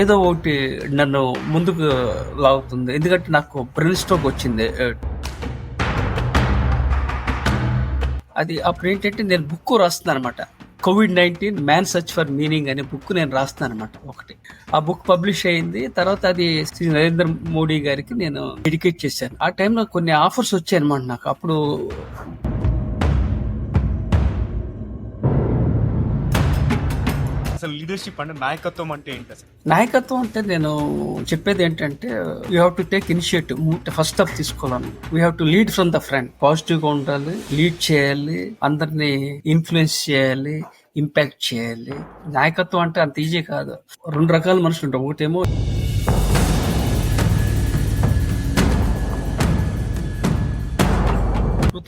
ఏదో ఒకటి నన్ను ముందుకు లాగుతుంది. ఎందుకంటే నాకు బ్రెయిన్ స్ట్రోక్ వచ్చింది. అది అప్పుడేంటంటే నేను బుక్ రాస్తున్నాననమాట. కోవిడ్-19 మ్యాన్ సెర్చ్ ఫర్ మీనింగ్ అనే బుక్ నేను రాస్తున్నాననమాట ఒకటి. ఆ బుక్ పబ్లిష్ అయింది. తర్వాత అది శ్రీ నరేంద్ర మోడీ గారికి నేను డెడికేట్ చేశాను. ఆ టైంలో కొన్ని ఆఫర్స్ వచ్చాయన్నమాట నాకు. అప్పుడు అసలు లీడర్షిప్ అంటే నాయకత్వం అంటే ఏంటి అసలు? నాయకత్వం అంటే నేను చెప్పేది ఏంటంటే you have to take initiative. First step తీసుకోవాలని. We have to lead from the front. Positive గా ఉండాలి, లీడ్ చేయాలి, అందరినీ ఇన్ఫ్లుయెన్స్ చేయాలి, ఇంపాక్ట్ చేయాలి. నాయకత్వం అంటే అంత ఈజీ కాదు. రెండు రకాల మనుషులు ఉంటారు. ఒకటేమో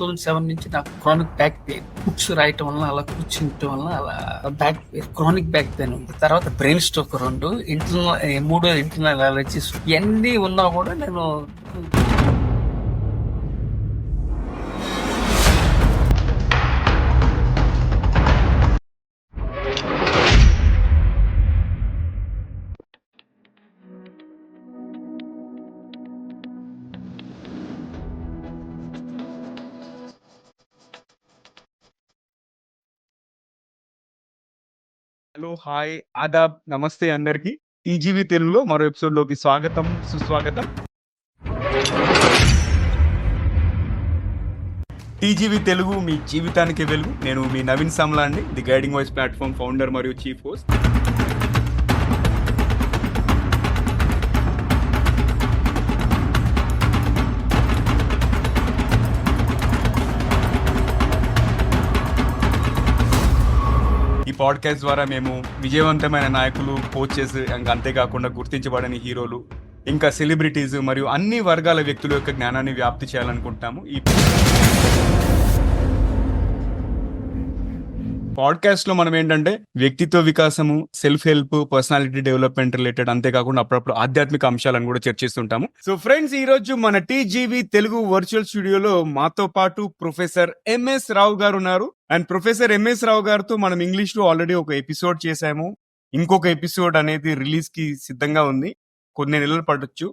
2007 నుంచి నాకు క్రానిక్ బ్యాక్ పెయిన్. బుక్స్ రాయటం వల్ల, అలా కూర్చుంటం వల్ల అలా బ్యాక్ క్రానిక్ బ్యాక్ పెయిన్ ఉంది. తర్వాత బ్రెయిన్ స్ట్రోక్ 2, ఇంటర్నల్ అలర్జీస్ ఇవన్నీ ఉన్నా కూడా నేను హలో, హాయ్, ఆదాబ్, నమస్తే అందరికి. టీజీవీ తెలుగులో మరో ఎపిసోడ్ లోకి స్వాగతం, సుస్వాగతం. టీజీవీ తెలుగు మీ జీవితానికి వెలుగు. నేను మీ నవీన్ సమలా అండి, the guiding voice platform founder మరియు చీఫ్ హోస్ట్. ఈ పాడ్కాస్ట్ ద్వారా మేము విజయవంతమైన నాయకులు, కోచెస్, ఇంకా అంతేకాకుండా గుర్తించబడని హీరోలు, ఇంకా సెలబ్రిటీస్ మరియు అన్ని వర్గాల వ్యక్తుల యొక్క జ్ఞానాన్ని వ్యాప్తి చేయాలనుకుంటాము. ఈ పాడ్కాస్ట్ లో మనం ఏంటంటే వ్యక్తిత్వ వికాసము, self help, personality development related, అంతేకాకుండా అప్పుడప్పుడు ఆధ్యాత్మిక అంశాలను కూడా చర్చిస్తుంటాము. సో ఫ్రెండ్స్, ఈ రోజు మన టీజీవీ తెలుగు వర్చువల్ స్టూడియోలో మాతో పాటు ప్రొఫెసర్ ఎంఎస్ రావు గారు ఉన్నారు. అండ్ ప్రొఫెసర్ ఎంఎస్ రావు గారితో మనం ఇంగ్లీష్ లో ఆల్రెడీ ఒక ఎపిసోడ్ చేశాము. ఇంకొక ఎపిసోడ్ అనేది రిలీజ్ కి సిద్ధంగా ఉంది. కొన్ని నెలలు పడొచ్చు.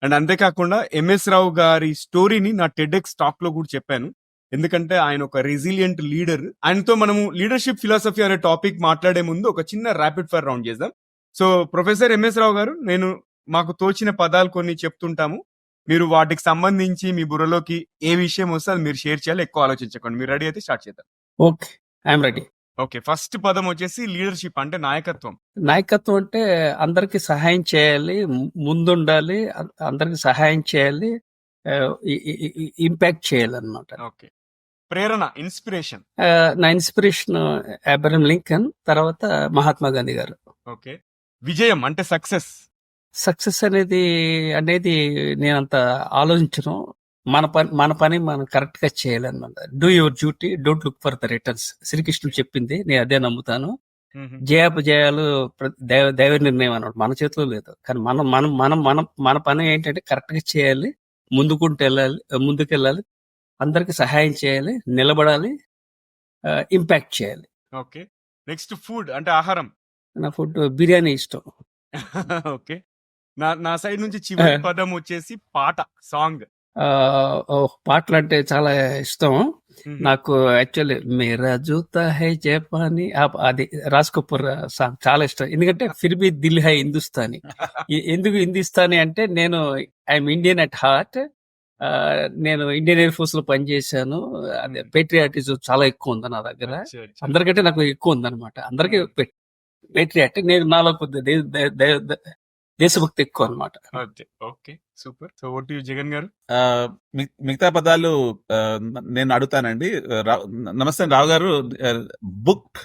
అండ్ అంతేకాకుండా ఎంఎస్ రావు గారి స్టోరీని నా టెడ్ఎక్స్ టాక్ లో కూడా చెప్పాను. ఎందుకంటే ఆయన ఒక రెసిలియంట్ లీడర్. ఆయనతో మనము లీడర్షిప్ ఫిలాసఫీ అనే టాపిక్ మాట్లాడే ముందు ఒక చిన్న ర్యాపిడ్ ఫైర్ రౌండ్ చేద్దాం. సో ప్రొఫెసర్ ఎంఎస్ రావు గారు, నేను మాకు తోచిన పదాలు కొన్ని చెప్తుంటాము. మీరు వాటికి సంబంధించి మీ బుర్రలోకి ఏ విషయం వస్తే అది మీరు షేర్ చేయాలి. ఎక్కువ ఆలోచించకండి. మీరు రెడీ అయితే స్టార్ట్ చేద్దాం. Okay, I'm ready. Okay, first పదం వచ్చేసి లీడర్షిప్ అంటే నాయకత్వం. నాయకత్వం అంటే అందరికి సహాయం చేయాలి, ముందుండాలి, అందరికి సహాయం చేయాలి, ఇంపాక్ట్ చేయాలన్నమాట. ఓకే, ప్రేరణ, ఇన్స్పిరేషన్. నా ఇన్స్పిరేషన్ అబ్రహం లింకన్, తర్వాత మహాత్మా గాంధీ గారు. ఓకే, విజయం అంటే సక్సెస్. సక్సెస్ అనేది నేనంత ఆలోచించను. మన పని మనం కరెక్ట్ గా చేయాలన్నమాట. Do your duty, don't look for the returns. శ్రీకృష్ణుడు చెప్పింది, నేను అదే నమ్ముతాను. జయాపజయాలు దైవ నిర్ణయం అన్నమాట, మన చేతిలో లేదు. కానీ మనం మనం మనం మనం మన పని ఏంటంటే కరెక్ట్ గా చేయాలి, ముందుకెళ్ళాలి, అందరికి సహాయం చేయాలి, నిలబడాలి, ఇంపాక్ట్ చేయాలి. ఓకే, నెక్స్ట్ ఫుడ్ అంటే ఆహారం. నా ఫుడ్ బిర్యానీ ఇష్టం. ఓకే, నా సైడ్ నుంచి చివరి పదం వచ్చేసి పాట, సాంగ్. పాటలు అంటే చాలా ఇష్టం నాకు. యాక్చువల్లీ మేరా జూతా హై జపానీ, అది రాజ్ కపూర్ సాంగ్ చాలా ఇష్టం. ఎందుకంటే ఫిర్ భీ దిల్ హై హిందుస్థానీ. ఎందుకు హిందుస్థానీ అంటే నేను ఐఎమ్ ఇండియన్ అట్ హార్ట్. నేను ఇండియన్ ఎయిర్ ఫోర్స్ లో పనిచేశాను. అదే పేట్రియాటిజం చాలా ఎక్కువ ఉంది నా దగ్గర. అందరికంటే నాకు ఎక్కువ ఉందన్నమాట. అందరికీ పేట్రియాటిక్, నేను నాలో దేశభక్తి ఎక్కువ అనమాట. Okay, super. So what you Jagan గారు? మిగతా పదాలు నేను అడుగుతానండి. నమస్తే రావు గారు. బుక్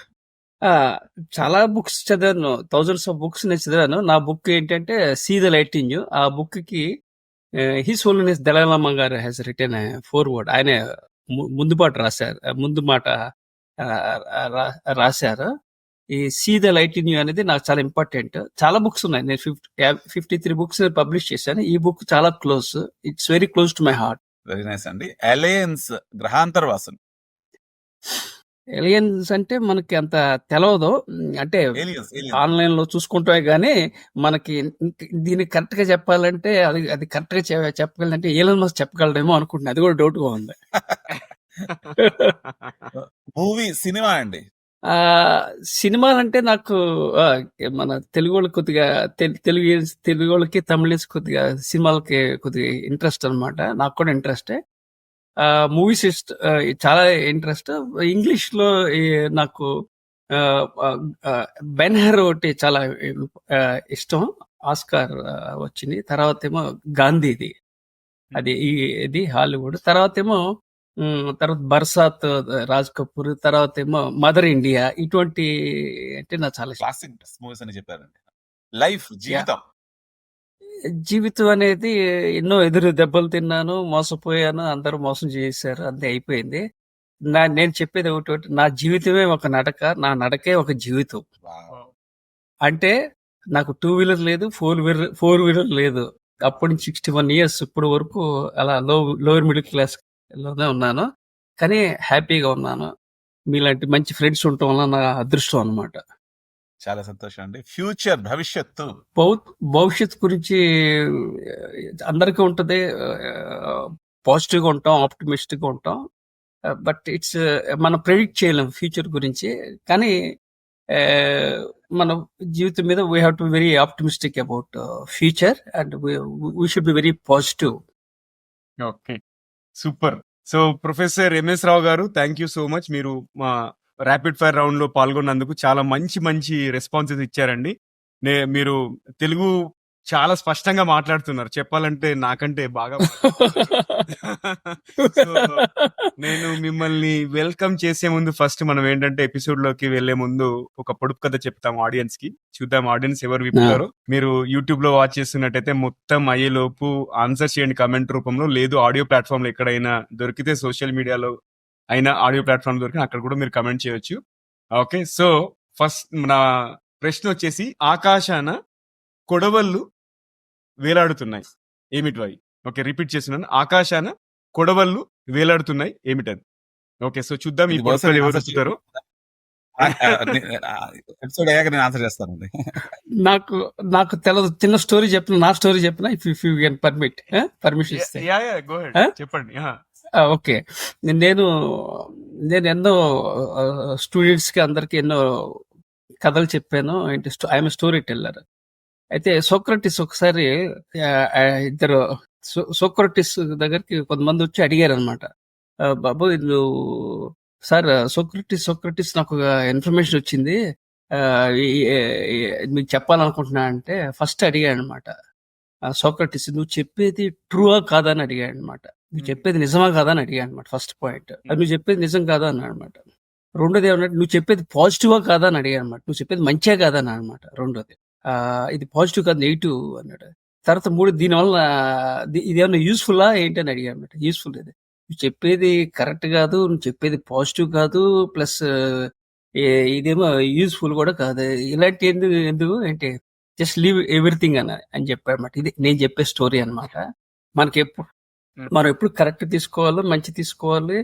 చాలా బుక్స్ చదివాను, థౌజండ్స్ ఆఫ్ బుక్స్ నేను చదివాను. నా బుక్ ఏంటంటే సీ ద లైటింగ్. ఆ బుక్ కి హిస్ హోలీనెస్ దలై లామా గారు హ్యాస్ రిటెన్ ఫోర్వర్డ్. ఆయన ముందు మాట రాశారు. ఈ see the light in you అనేది నాకు చాలా ఇంపార్టెంట్. చాలా బుక్స్ ఉన్నాయి. నేను 53 బుక్స్ పబ్లిష్ చేశాను. ఈ బుక్ చాలా close, it's very close to my heart. Very nice అండి. అలయన్స్ గ్రహాంతరవాసం. ఎలియన్స్ అంటే మనకి అంత తెలవదు. అంటే ఏలియన్స్ ఆన్లైన్ లో చూసుకుంటామే గానీ మనకి దీన్ని కరెక్ట్ గా చెప్పాలంటే అది కరెక్ట్ గా చెప్పగలంటే ఏలన్ మస్క్ చెప్పగలడేమో అనుకుంటున్నా. అది కూడా డౌట్ గా ఉంది. మూవీ సినిమా అండి. ఆ సినిమాలంటే నాకు మన తెలుగు వాళ్ళకి కొద్దిగా తెలుగు వాళ్ళకి తమిళ కొద్దిగా సినిమాలకి కొద్దిగా ఇంట్రెస్ట్ అన్నమాట. నాకు కూడా ఇంట్రెస్టే. మూవీస్ చాలా ఇంట్రెస్ట్. ఇంగ్లీష్ లో నాకు బెన్హర్ ఒకటి చాలా ఇష్టం. ఆస్కార్ వచ్చింది. తర్వాత ఏమో గాంధీది, అది ఇది హాలీవుడ్. తర్వాత బర్సాత్, రాజ్ కపూర్. తర్వాత ఏమో మదర్ ఇండియా. ఇటువంటి అంటే నాకు చాలా ఇష్టం. క్లాసిక్ మూవీస్ అని చెప్పారండి. లైఫ్ జీవితం జీవితం అనేది ఎన్నో ఎదురు దెబ్బలు తిన్నాను, మోసపోయాను, అందరూ మోసం చేశారు, అంతే అయిపోయింది. నేను చెప్పేది ఒకటి, నా జీవితమే ఒక నడక, నా నడకే ఒక జీవితం. Wow. అంటే నాకు 2 వీలర్ లేదు, 4 వీలర్ లేదు. అప్పటి నుంచి 61 ఇయర్స్ ఇప్పుడు వరకు అలా లోవర్ మిడిల్ క్లాస్ లోనే ఉన్నాను. కానీ హ్యాపీగా ఉన్నాను. మీలాంటి మంచి ఫ్రెండ్స్ ఉండటం వల్ల నా అదృష్టం అన్నమాట. చాలా సంతోషం అండి. ఫ్యూచర్, భవిష్యత్తు భవిష్యత్తు గురించి అందరికీ ఉంటది. పాజిటివ్ గా ఉంటాం, ఆప్టిమిస్టిక్ గా ఉంటాం. బట్ మనం ప్రెడిక్ట్ చేయలేం ఫ్యూచర్ గురించి. కానీ మన జీవితం మీద we have to be very optimistic about future and we should be very positive. Okay, super. So professor MS Rao garu, thank you so much. మీరు మా ర్యాపిడ్ ఫైర్ రౌండ్ లో పాల్గొన్నందుకు చాలా మంచి రెస్పాన్సెస్ ఇచ్చారండి. మీరు తెలుగు చాలా స్పష్టంగా మాట్లాడుతున్నారు. చెప్పాలంటే నాకంటే బాగా సో నేను మిమ్మల్ని వెల్కమ్ చేసే ముందు ఫస్ట్ మనం ఏంటంటే ఎపిసోడ్ లోకి వెళ్లే ముందు ఒక పొడుపు కథ చెప్తాం ఆడియన్స్ కి. చూద్దాం ఆడియన్స్ ఎవరు విప్పుతారో. మీరు యూట్యూబ్ లో వాచ్ చేస్తున్నట్టయితే మొత్తం అయ్యేలోపు ఆన్సర్ చేయండి కామెంట్ రూపంలో. లేదు ఆడియో ప్లాట్ఫామ్ లో ఎక్కడైనా దొరికితే, సోషల్ మీడియాలో అయినా ఆడియో ప్లాట్ఫామ్ దొరికిన అక్కడ కూడా మీరు కమెంట్ చేయొచ్చు. ఓకే, సో ఫస్ట్ నా ప్రశ్న వచ్చేసి, ఆకాశాన కొడవళ్ళు వేలాడుతున్నాయి, ఏమిటి? ఓకే, రిపీట్ చేస్తున్నాను. ఆకాశాన కొడవళ్ళు వేలాడుతున్నాయి, ఏమిటది? ఓకే, సో చూద్దాం ఈ పొడుపులు ఎవరు చెప్తారో. ఎపిసోడ్ అయ్యాక నేను ఆన్సర్ చేస్తానండి. నాకు తెలదు. చిన్న స్టోరీ చెప్పిన, నా స్టోరీ చెప్పిన, ఇఫ్ యూ కెన్ పర్మిషన్ ఇస్తే. చెప్పండి. ఓకే, నేను ఎన్నో స్టూడెంట్స్ కి అందరికి ఎన్నో కథలు చెప్పాను. I'm story teller. అయితే సోక్రటిస్ ఒకసారి ఇద్దరు సోక్రటిస్ దగ్గరికి కొంతమంది వచ్చి అడిగారు అనమాట, బాబు నువ్వు సార్ సోక్రటిస్ నాకు ఇన్ఫర్మేషన్ వచ్చింది, మీకు చెప్పాలనుకుంటున్నా అంటే ఫస్ట్ అడిగాడు అనమాట. సోక్రటిస్, నువ్వు చెప్పేది ట్రూవా కాదా అని అడిగాడు అనమాట. నువ్వు చెప్పేది నిజమా కాదా అని అడిగాడు అనమాట. ఫస్ట్ పాయింట్, నువ్వు చెప్పేది నిజం కాదా అన్నాడు అనమాట. రెండోది ఏమన్నట్టు, నువ్వు చెప్పేది పాజిటివా కాదా అని అడిగాడు అనమాట. నువ్వు చెప్పేది మంచిగా కాదా అని అనమాట. రెండోది, ఇది పాజిటివ్ కాదు నెగిటివ్ అన్నాడు. తర్వాత మూడు, దీనివల్ల ఇదేమన్నా యూస్ఫుల్లా ఏంటి అని అడిగాడు అనమాట. యూస్ఫుల్ ఇది, నువ్వు చెప్పేది కరెక్ట్ కాదు, నువ్వు చెప్పేది పాజిటివ్ కాదు, ప్లస్ ఇదేమో యూస్ఫుల్ కూడా కాదు, ఇలాంటి ఎందుకు ఏంటి, జస్ట్ లీవ్ ఎవ్రీథింగ్ అని చెప్పాడు అనమాట. ఇది నేను చెప్పే స్టోరీ అనమాట. మనం ఎప్పుడు కరెక్ట్ తీసుకోవాలి, మంచి తీసుకోవాలి,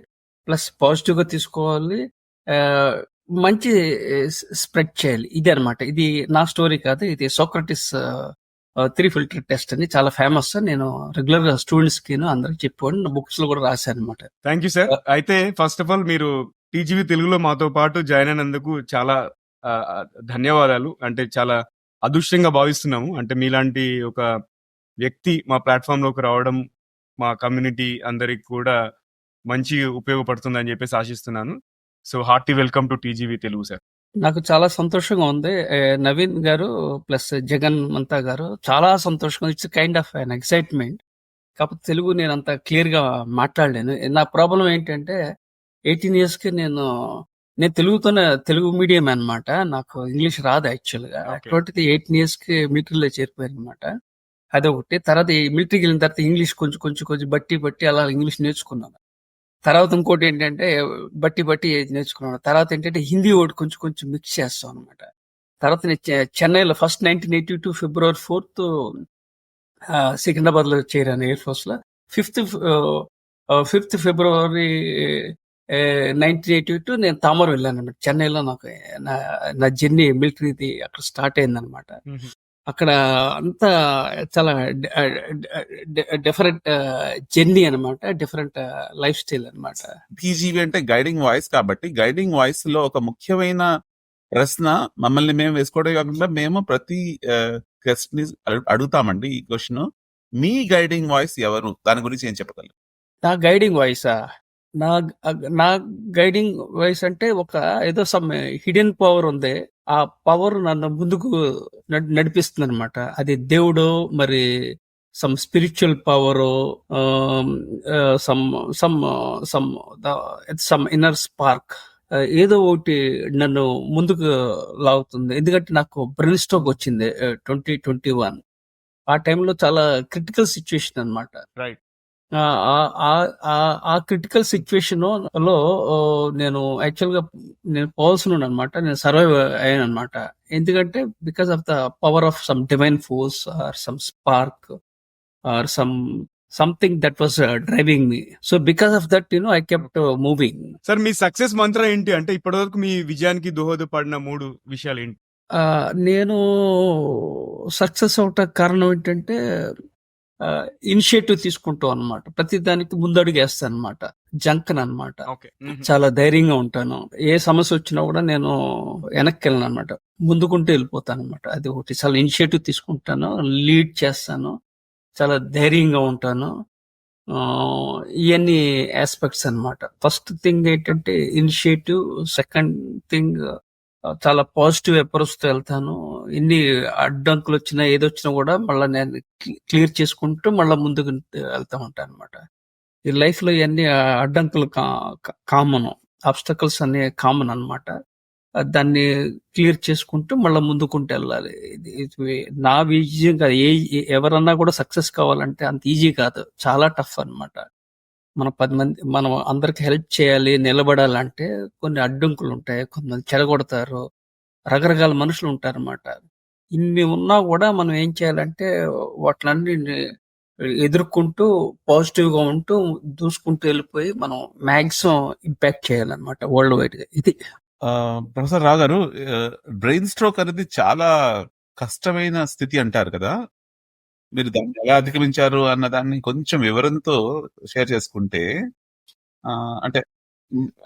ప్లస్ పాజిటివ్ గా తీసుకోవాలి, మంచి స్ప్రెడ్ చేయాలి. ఇది అనమాట. ఇది నా స్టోరీ కాదు, ఇది సోక్రటిస్ 3 ఫిల్టర్ టెస్ట్ అని చాలా ఫేమస్. నేను రెగ్యులర్ గా స్టూడెంట్స్ కి అందరికి చెప్పాను, బుక్స్ లో కూడా రాశాను అనమాట. Thank you sir. అయితే ఫస్ట్ ఆఫ్ ఆల్ మీరు టీజీవీ తెలుగులో మాతో పాటు జాయిన్ అయినందుకు చాలా ధన్యవాదాలు. అంటే చాలా అదృష్టంగా భావిస్తున్నాము. అంటే మీలాంటి ఒక వ్యక్తి మా ప్లాట్ఫామ్ లోకి రావడం మా కమ్యూనిటీ అందరికి కూడా మంచి ఉపయోగపడుతుందని చెప్పేసి ఆశిస్తున్నాను. So hearty welcome to TGV Telugu sir. నాకు చాలా సంతోషంగా ఉంది. నవీన్ గారు ప్లస్ జగన్ మంతా గారు చాలా సంతోషంగా, it's kind of an excitement. కాకపోతే తెలుగు నేను అంత క్లియర్ గా మాట్లాడలేను. నా ప్రాబ్లం ఏంటంటే 18 years కి నేను తెలుగు మీడియం అనమాట. నాకు ఇంగ్లీష్ రాదు యాక్చువల్ గా. అటువంటిది 18 years కి మిలిటరీలో చేరిపోయాను అనమాట. అదొకటి. తర్వాత మిలిటరీకి వెళ్ళిన తర్వాత ఇంగ్లీష్ కొంచెం బట్టి అలా ఇంగ్లీష్ నేర్చుకున్నాను. తర్వాత ఇంకోటి ఏంటంటే బట్టి నేర్చుకున్నాను. తర్వాత ఏంటంటే హిందీ ఒకటి కొంచెం మిక్స్ చేస్తాం అనమాట. తర్వాత నేను చెన్నైలో ఫస్ట్ 1982 February 4th సికింద్రాబాద్ లో చేరాను ఎయిర్ ఫోర్స్ లో. 5th February 1982 నేను తామరం వెళ్ళాను అనమాట. చెన్నైలో నాకు నా నా జర్నీ మిలిటరీది అక్కడ స్టార్ట్ అయిందనమాట. అక్కడ అంతా చాలా డిఫరెంట్ జర్నీ అనమాట, డిఫరెంట్ లైఫ్ స్టైల్ అనమాట. టీజీవీ అంటే గైడింగ్ వాయిస్ కాబట్టి గైడింగ్ వాయిస్ లో ఒక ముఖ్యమైన ప్రశ్న మమ్మల్ని మేము వేసుకోవడం కాకుండా మేము ప్రతి గెస్ట్ ని అడుగుతామండి ఈ క్వశ్చన్. మీ గైడింగ్ వాయిస్ ఎవరు, దాని గురించి ఏం చెప్పగలరు? నా గైడింగ్ వాయిసా? నా నా గైడింగ్ వాయిస్ అంటే ఒక ఏదో సమ్ హిడెన్ పవర్ ఉంది. ఆ పవర్ నన్ను ముందుకు నడిపిస్తుంది అనమాట. అది దేవుడు, మరి some spiritual power, some some some some inner spark, ఏదో ఒకటి నన్ను ముందుకు లాగుతుంది. ఎందుకంటే నాకు బ్రెయిన్ స్ట్రోక్ వచ్చింది 2021. ఆ టైంలో చాలా క్రిటికల్ సిచ్యువేషన్ అనమాట. రైట్. ఆ క్రిటికల్ సిచ్యువేషన్ లో నేను యాక్చువల్ గా నేను పోవాల్సిన అనమాట. నేను సర్వైవ్ అయ్యాను అనమాట. ఎందుకంటే because of the power of some divine force or some spark or something that was driving me. So because of that I kept moving. Sir, మీ సక్సెస్ మంత్రం ఏంటి? అంటే ఇప్పటివరకు మీ విజయానికి దోహదపడిన 3 విషయాలు ఏంటి? నేను సక్సెస్ అవటానికి కారణం ఏంటంటే ఇనిషియేటివ్ తీసుకుంటాం అనమాట. ప్రతి దానికి ముందడుగు వేస్తాను అనమాట. జంకన్ అనమాట. ఓకే. చాలా ధైర్యంగా ఉంటాను. ఏ సమస్య వచ్చినా కూడా నేను వెనక్కి వెళ్ళను అనమాట. ముందుకుంటూ వెళ్ళిపోతాను అనమాట. అది ఒకటి. చాలా ఇనిషియేటివ్ తీసుకుంటాను, లీడ్ చేస్తాను, చాలా ధైర్యంగా ఉంటాను. ఇవన్నీ ఆస్పెక్ట్స్ అనమాట. ఫస్ట్ థింగ్ ఏంటంటే ఇనిషియేటివ్. సెకండ్ థింగ్ చాలా పాజిటివ్ అప్రోచ్ తో వెళ్తాను. ఎన్ని అడ్డంకులు వచ్చినా ఏదొచ్చినా కూడా మళ్ళీ నేను క్లియర్ చేసుకుంటూ మళ్ళీ ముందుకు వెళ్తా ఉంటాను అనమాట. ఈ లైఫ్ లో ఇవన్నీ అడ్డంకులు కామన్, ఆబ్స్టకల్స్ అనే కామన్ అనమాట. దాన్ని క్లియర్ చేసుకుంటూ మళ్ళీ ముందుకుంటూ వెళ్ళాలి. ఇది నా విజయం కాదు. ఎవరన్నా కూడా సక్సెస్ కావాలంటే అంత ఈజీ కాదు, చాలా టఫ్ అన్నమాట. మనం 10 మంది మనం అందరికి హెల్ప్ చేయాలి, నిలబడాలంటే కొన్ని అడ్డంకులు ఉంటాయి. కొంతమంది చెడగొడతారు, రకరకాల మనుషులు ఉంటారన్నమాట. ఇన్ని ఉన్నా కూడా మనం ఏం చేయాలంటే వాటిలన్నీ ఎదుర్కొంటూ పాజిటివ్ గా ఉంటూ దూసుకుంటూ వెళ్ళిపోయి మనం మాక్సిమం ఇంపాక్ట్ చేయాలన్నమాట వరల్డ్ వైడ్ గా. ఇది ప్రొఫెసర్ రావు గారు, బ్రెయిన్ స్ట్రోక్ అనేది చాలా కష్టమైన స్థితి అంటారు కదా, మీరు దాన్ని ఎలా అధిగమించారు అన్న దాన్ని కొంచెం వివరంతో షేర్ చేసుకుంటే అంటే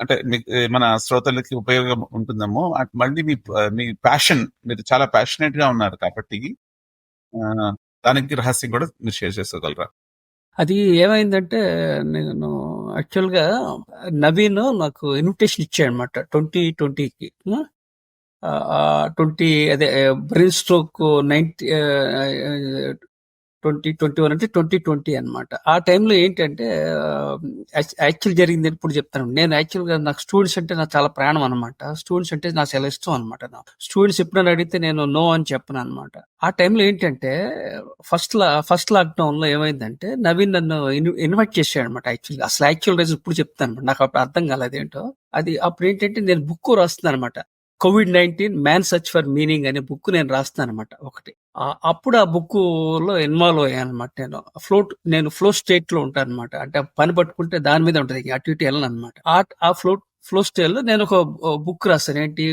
అంటే మన శ్రోతలకి ఉపయోగం ఉంటుందేమో. మళ్ళీ మీ ప్యాషన్, మీరు చాలా ప్యాషనేట్ గా ఉన్నారు కాబట్టి దానికి రహస్యం కూడా మీరు షేర్ చేసుకోగలరా? అది ఏమైందంటే, నేను యాక్చువల్గా నవీన్ నాకు ఇన్విటేషన్ ఇచ్చాడు అనమాట 2020కి. 20 అదే బ్రెయిన్ స్ట్రోక్ 2021 అంటే 2020 అనమాట. ఆ టైంలో ఏంటంటే యాక్చువల్ జరిగింది ఇప్పుడు చెప్తాను. నేను యాక్చువల్గా నాకు స్టూడెంట్స్ అంటే నాకు చాలా ప్రాణం అనమాట. స్టూడెంట్స్ అంటే నాకు చాలా ఇష్టం అనమాట. స్టూడెంట్స్ ఎప్పుడైనా అడిగితే నేను నో అని చెప్పను అనమాట. ఆ టైంలో ఏంటంటే ఫస్ట్ లాక్డౌన్ లో ఏమైందంటే నవీన్ నన్ను ఇన్వైట్ చేశాడు అనమాట. యాక్చువల్ రైజ్ ఇప్పుడు చెప్తాను అనమాట. నాకు అప్పుడు అర్థం కాలేదేంటో. అది అప్పుడు ఏంటంటే నేను బుక్ రాస్తున్నాను అనమాట. COVID-19 man search for meaning అనే బుక్ నేను రాస్తాను అనమాట ఒకటి. అప్పుడు ఆ బుక్ లో ఇన్వాల్వ్ అయ్యాను అనమాట. నేను ఫ్లో స్టేట్ లో ఉంటాను అనమాట. అంటే పని పట్టుకుంటే దాని మీద ఉంటది, అటు ఇటు వెళ్ళను అనమాట. ఆ ఫ్లో స్టేట్ లో నేను ఒక బుక్ రాశాను. ఏంటి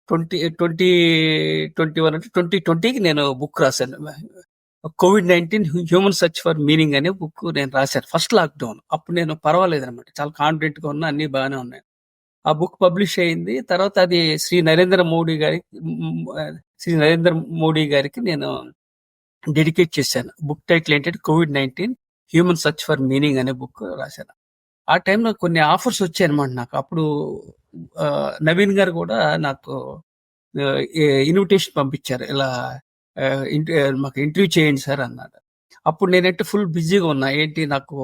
2021 అంటే 2020కి నేను బుక్ రాశాను. COVID-19 human search for meaning అనే బుక్ నేను రాశాను ఫస్ట్ లాక్డౌన్. అప్పుడు నేను పర్వాలేదు అనమాట, చాలా కాన్ఫిడెంట్ గా ఉన్నా, అన్ని బాగానే ఉన్నాయి. ఆ బుక్ పబ్లిష్ అయింది. తర్వాత అది శ్రీ నరేంద్ర మోడీ గారికి నేను డెడికేట్ చేశాను. బుక్ టైటిల్ ఏంటంటే COVID-19 human search for meaning అనే బుక్ రాశాను. ఆ టైంలో కొన్ని ఆఫర్స్ వచ్చాయి అనమాట నాకు. అప్పుడు నవీన్ గారు కూడా నాకు ఇన్విటేషన్ పంపించారు, ఇలా మాకు ఇంటర్వ్యూ చేయండి సార్ అన్నారు. అప్పుడు నేనంటే ఫుల్ బిజీగా ఉన్నా. ఏంటి, నాకు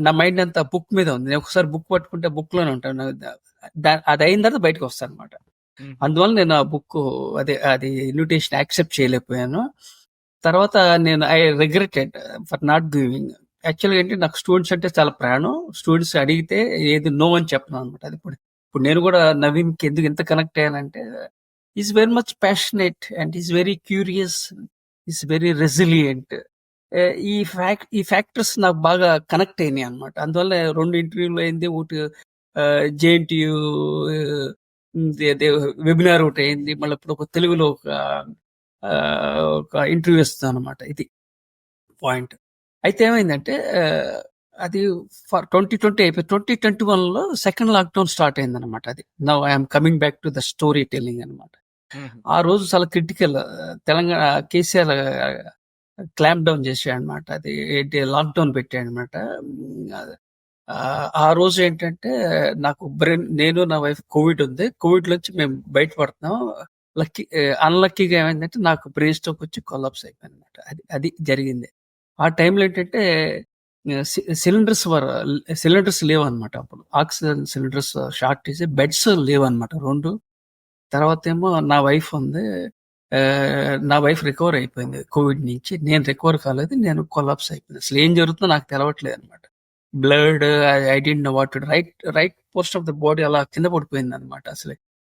నా మైండ్ అంతా బుక్ మీద ఉంది. నేను ఒకసారి బుక్ పట్టుకుంటే బుక్ లోనే ఉంటాను. అది అయిన తర్వాత బయటకు వస్తాను అనమాట. అందువల్ల నేను ఆ బుక్ అది ఇన్విటేషన్ యాక్సెప్ట్ చేయలేకపోయాను. తర్వాత నేను I regretted for not giving. యాక్చువల్గా ఏంటి, నాకు స్టూడెంట్స్ అంటే చాలా ప్రాణం. స్టూడెంట్స్ అడిగితే ఏది నో అని చెప్పను అనమాట. అది ఇప్పుడు నేను కూడా నవీన్కి ఎందుకు ఎంత కనెక్ట్ అయ్యానంటే, is very much passionate and is very curious, is very resilient. ఈ ఫ్యాక్టర్స్ నాకు బాగా కనెక్ట్ అయినాయి అనమాట. అందువల్ల 2 ఇంటర్వ్యూలు అయింది. ఒకటి జేఎన్టీయూ వెబినార్ ఒకటి అయింది. మళ్ళీ ఇప్పుడు ఒక తెలుగులో ఒక ఇంటర్వ్యూ ఇస్తాను అనమాట. ఇది పాయింట్. అయితే ఏమైందంటే అది 2020 అయిపోయి 2021లో సెకండ్ లాక్డౌన్ స్టార్ట్ అయింది అనమాట. అది now I'm coming back to the story telling అనమాట. ఆ రోజు చాలా critical. Telangana KCR clamp down చేశాడు అనమాట. అది లాక్డౌన్ పెట్టాడు అనమాట. ఆ రోజు ఏంటంటే నాకు నేను నా వైఫ్ కోవిడ్ ఉంది. కోవిడ్ నుంచి మేము బయటపడుతున్నాం. అన్లక్కీగా ఏమైందంటే నాకు బ్రెయిన్ స్ట్రోక్ వచ్చి కొలాప్స్ అయిపోయింది అనమాట. అది జరిగింది. ఆ టైంలో ఏంటంటే సిలిండర్స్ లేవు అనమాట. అప్పుడు ఆక్సిజన్ సిలిండర్స్ షార్టేజ్, బెడ్స్ లేవు అనమాట 2. తర్వాత ఏమో నా వైఫ్ ఉంది. నా వైఫ్ రికవర్ అయిపోయింది కోవిడ్ నుంచి. నేను రికవర్ కాలేదు. నేను కొలాప్స్ అయిపోయింది. అసలు ఏం జరుగుతుందో నాకు తెలవట్లేదు అనమాట. Blood, I don't know what to right post of the body అలా కింద పడిపోయింది అనమాట. అసలు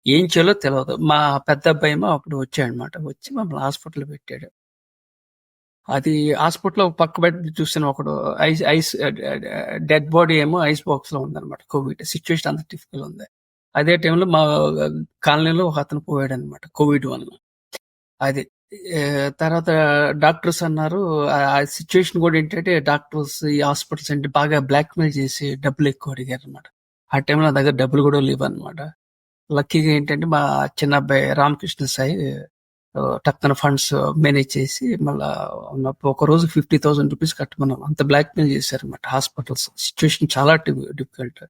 ఏం చేయాలో తెలియదు. మా పెద్ద అబ్బాయి ఏమో అప్పుడు వచ్చాడనమాట. వచ్చి మమ్మల్ని హాస్పిటల్ పెట్టాడు. అది హాస్పిటల్ పక్క బెడ్ చూసిన ఒకడు ఐస్ డెడ్ బాడీ ఏమో ఐస్ బాక్స్ లో ఉందన్నమాట. కోవిడ్ సిచ్యువేషన్ అంత డిఫికల్ట్ ఉంది. అదే టైంలో మా కాలనీలో ఒక అతను పోయాడు అనమాట కోవిడ్ వల్ల. అది తర్వాత డాక్టర్స్ అన్నారు. ఆ సిచ్యువేషన్ కూడా ఏంటంటే డాక్టర్స్ ఈ హాస్పిటల్స్ అంటే బాగా బ్లాక్ మెయిల్ చేసి డబ్బులు ఎక్కువ అడిగారు అనమాట. ఆ టైంలో నా దగ్గర డబ్బులు కూడా లేవు అనమాట. లక్కీగా ఏంటంటే మా చిన్న అబ్బాయి రామకృష్ణ సాయి టక్కన ఫండ్స్ మేనేజ్ చేసి మళ్ళా ఒక రోజు 50,000 రూపీస్ కట్టమన్నాం. అంత బ్లాక్ మెయిల్ చేశారు అనమాట. హాస్పిటల్స్ సిచ్యువేషన్ చాలా డిఫికల్ట్.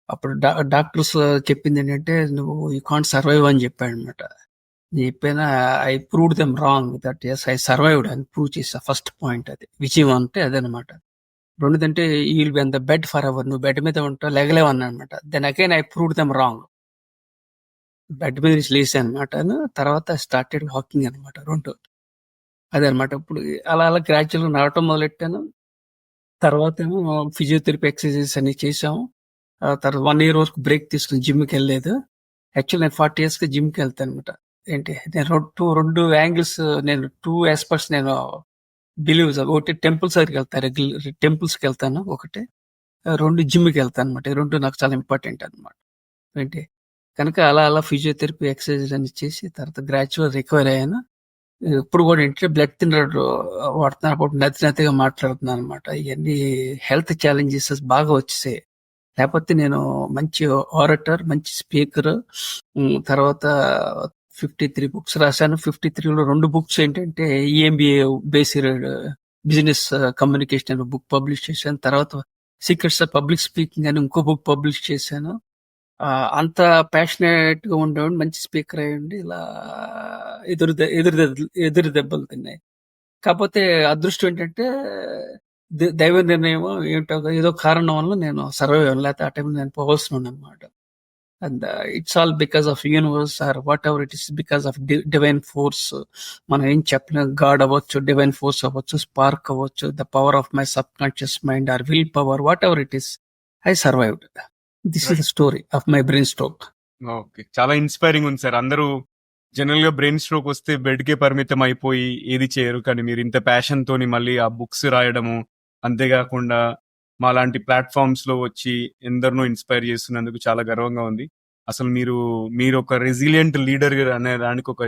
అప్పుడు డాక్టర్స్ చెప్పింది ఏంటంటే నువ్వు యూ కాంట్ సర్వైవ్ అని చెప్పాడు అనమాట. చెప్పినా I proved them wrong that is I survived అని ప్రూవ్ చేసా. ఫస్ట్ పాయింట్ అది విజయం అంటే అదనమాట. రెండుదంటే he will be on the bed forever ఎవర్, నువ్వు బెడ్ మీద ఉంటావు లేగలేవు అన్నమాట. Then again I proved them wrong. Bed మీద నుంచి లేసా అనమాట. తర్వాత స్టార్టెడ్ వాకింగ్ అనమాట. 2 అదనమాట. ఇప్పుడు అలా అలా గ్రాడ్యువల్గా నడవటం మొదలెట్టాను. తర్వాత ఏమో ఫిజియోథెరపీ ఎక్సర్సైజెస్ అన్ని చేసాము. తర్వాత 1 year వరకు బ్రేక్ తీసుకుని జిమ్కి వెళ్ళలేదు. యాక్చువల్ నేను 40 years జిమ్కి వెళ్తాను అనమాట. ఏంటి నేను రెండు యాంగిల్స్, నేను 2 aspects నేను బిలీవ్స్. ఒకటి టెంపుల్స్ దగ్గరికి వెళ్తాను, రెగ్యులర్ టెంపుల్స్కి వెళ్తాను ఒకటి. 2 జిమ్కి వెళ్తాను అనమాట. ఈ 2 నాకు చాలా ఇంపార్టెంట్ అనమాట. ఏంటి కనుక అలా అలా ఫిజియోథెరపీ ఎక్సర్సైజ్ అన్ని చేసి తర్వాత గ్రాడ్యువల్ రికవర్ అయ్యాను. ఇప్పుడు కూడా ఏంటంటే బ్లడ్ థిన్నర్ వాడుతున్నాను. అప్పుడు నతిగా మాట్లాడుతున్నాను అనమాట. ఇవన్నీ హెల్త్ ఛాలెంజెస్ బాగా వచ్చేసాయి. లేకపోతే నేను మంచి ఆరటర్, మంచి స్పీకర్. తర్వాత 53 books రాశాను. 53లో 2 books ఏంటంటే EMBA బేస్డ్ బిజినెస్ కమ్యూనికేషన్ అనే బుక్ పబ్లిష్ చేశాను. తర్వాత సీక్రెట్స్ ఆఫ్ పబ్లిక్ స్పీకింగ్ అని ఇంకో బుక్ పబ్లిష్ చేశాను. అంత ప్యాషనేట్ గా ఉండేవాడు, మంచి స్పీకర్ అయ్యండి. ఇలా ఎదురు దెబ్బలు తిన్నాయి. కాకపోతే అదృష్టం ఏంటంటే దైవ నిర్ణయం ఏంటో ఏదో కారణం వల్ల నేను సర్వైవ్ అయ్యాను. లేకపోతే ఆ టైంలో నేను పోవాల్సిన అనమాట. And it's all because of universe or whatever it is, because of divine force. మనం ఏం చెప్పిన గాడ్ అవ్వచ్చు, డివైన్ ఫోర్స్ అవ్వచ్చు, స్పార్క్ అవ్వచ్చు, the power of my subconscious mind or willpower, whatever it is, I survived. This is the story of my brain stroke. Okay, చాలా inspiring ఉంది sir. అందరూ general గా brain stroke వస్తే bed కే పరిమితం అయిపోయి ఏది చేయరు, కానీ మీరు ఇంత ప్యాషన్ తోని మళ్ళీ ఆ బుక్స్ రాయడము, అంతేకాకుండా మా లాంటి ప్లాట్ఫామ్స్ లో వచ్చి ఎందరినో ఇన్స్పైర్ చేస్తున్నందుకు చాలా గర్వంగా ఉంది. అసలు మీరు ఒక రెసిలియంట్ లీడర్ అనే దానికి ఒక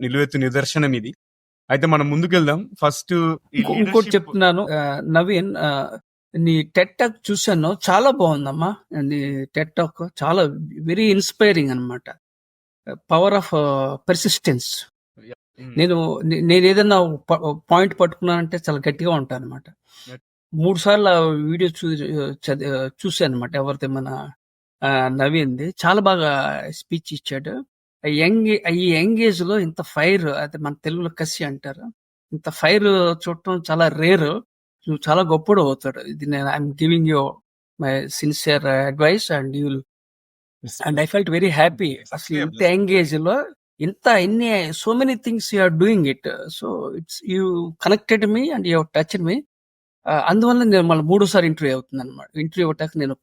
నిలువెత్తు నిదర్శనం ఇది. అయితే మనం ముందుకెళ్దాం. ఫస్ట్ ఇంకోటి చెప్తున్నాను నవీన్, నీ టెడ్ టాక్ చూసాను, చాలా బాగుందమ్మా. నీ టెడ్ టాక్ చాలా వెరీ ఇన్స్పైరింగ్ అన్నమాట. Power of persistence. నేను ఏదైనా పాయింట్ పట్టుకున్నానంటే చాలా గట్టిగా ఉంటాను అనమాట. 3 సార్లు ఆ వీడియో చూసాను అనమాట. ఎవరిది, మన నవీన్ది. చాలా బాగా స్పీచ్ ఇచ్చాడు. ఈ యంగ్ ఏజ్ లో ఇంత ఫైర్, అది మన తెలుగులో కసి అంటారు, ఇంత ఫైర్ చూడటం చాలా రేర్. నువ్వు చాలా గొప్పడు అవుతాడు. ఇది నేను I'm giving you my sincere advice and you and I felt very happy. అసలు ఇంత యంగ్ ఏజ్ లో ఇన్ని so many things you are doing it. So it's you connected me and you touched me. అందువల్ల నేను మళ్ళీ 3సారి interview అవుతుంది అనమాట. Interview అవ్వటాక నేను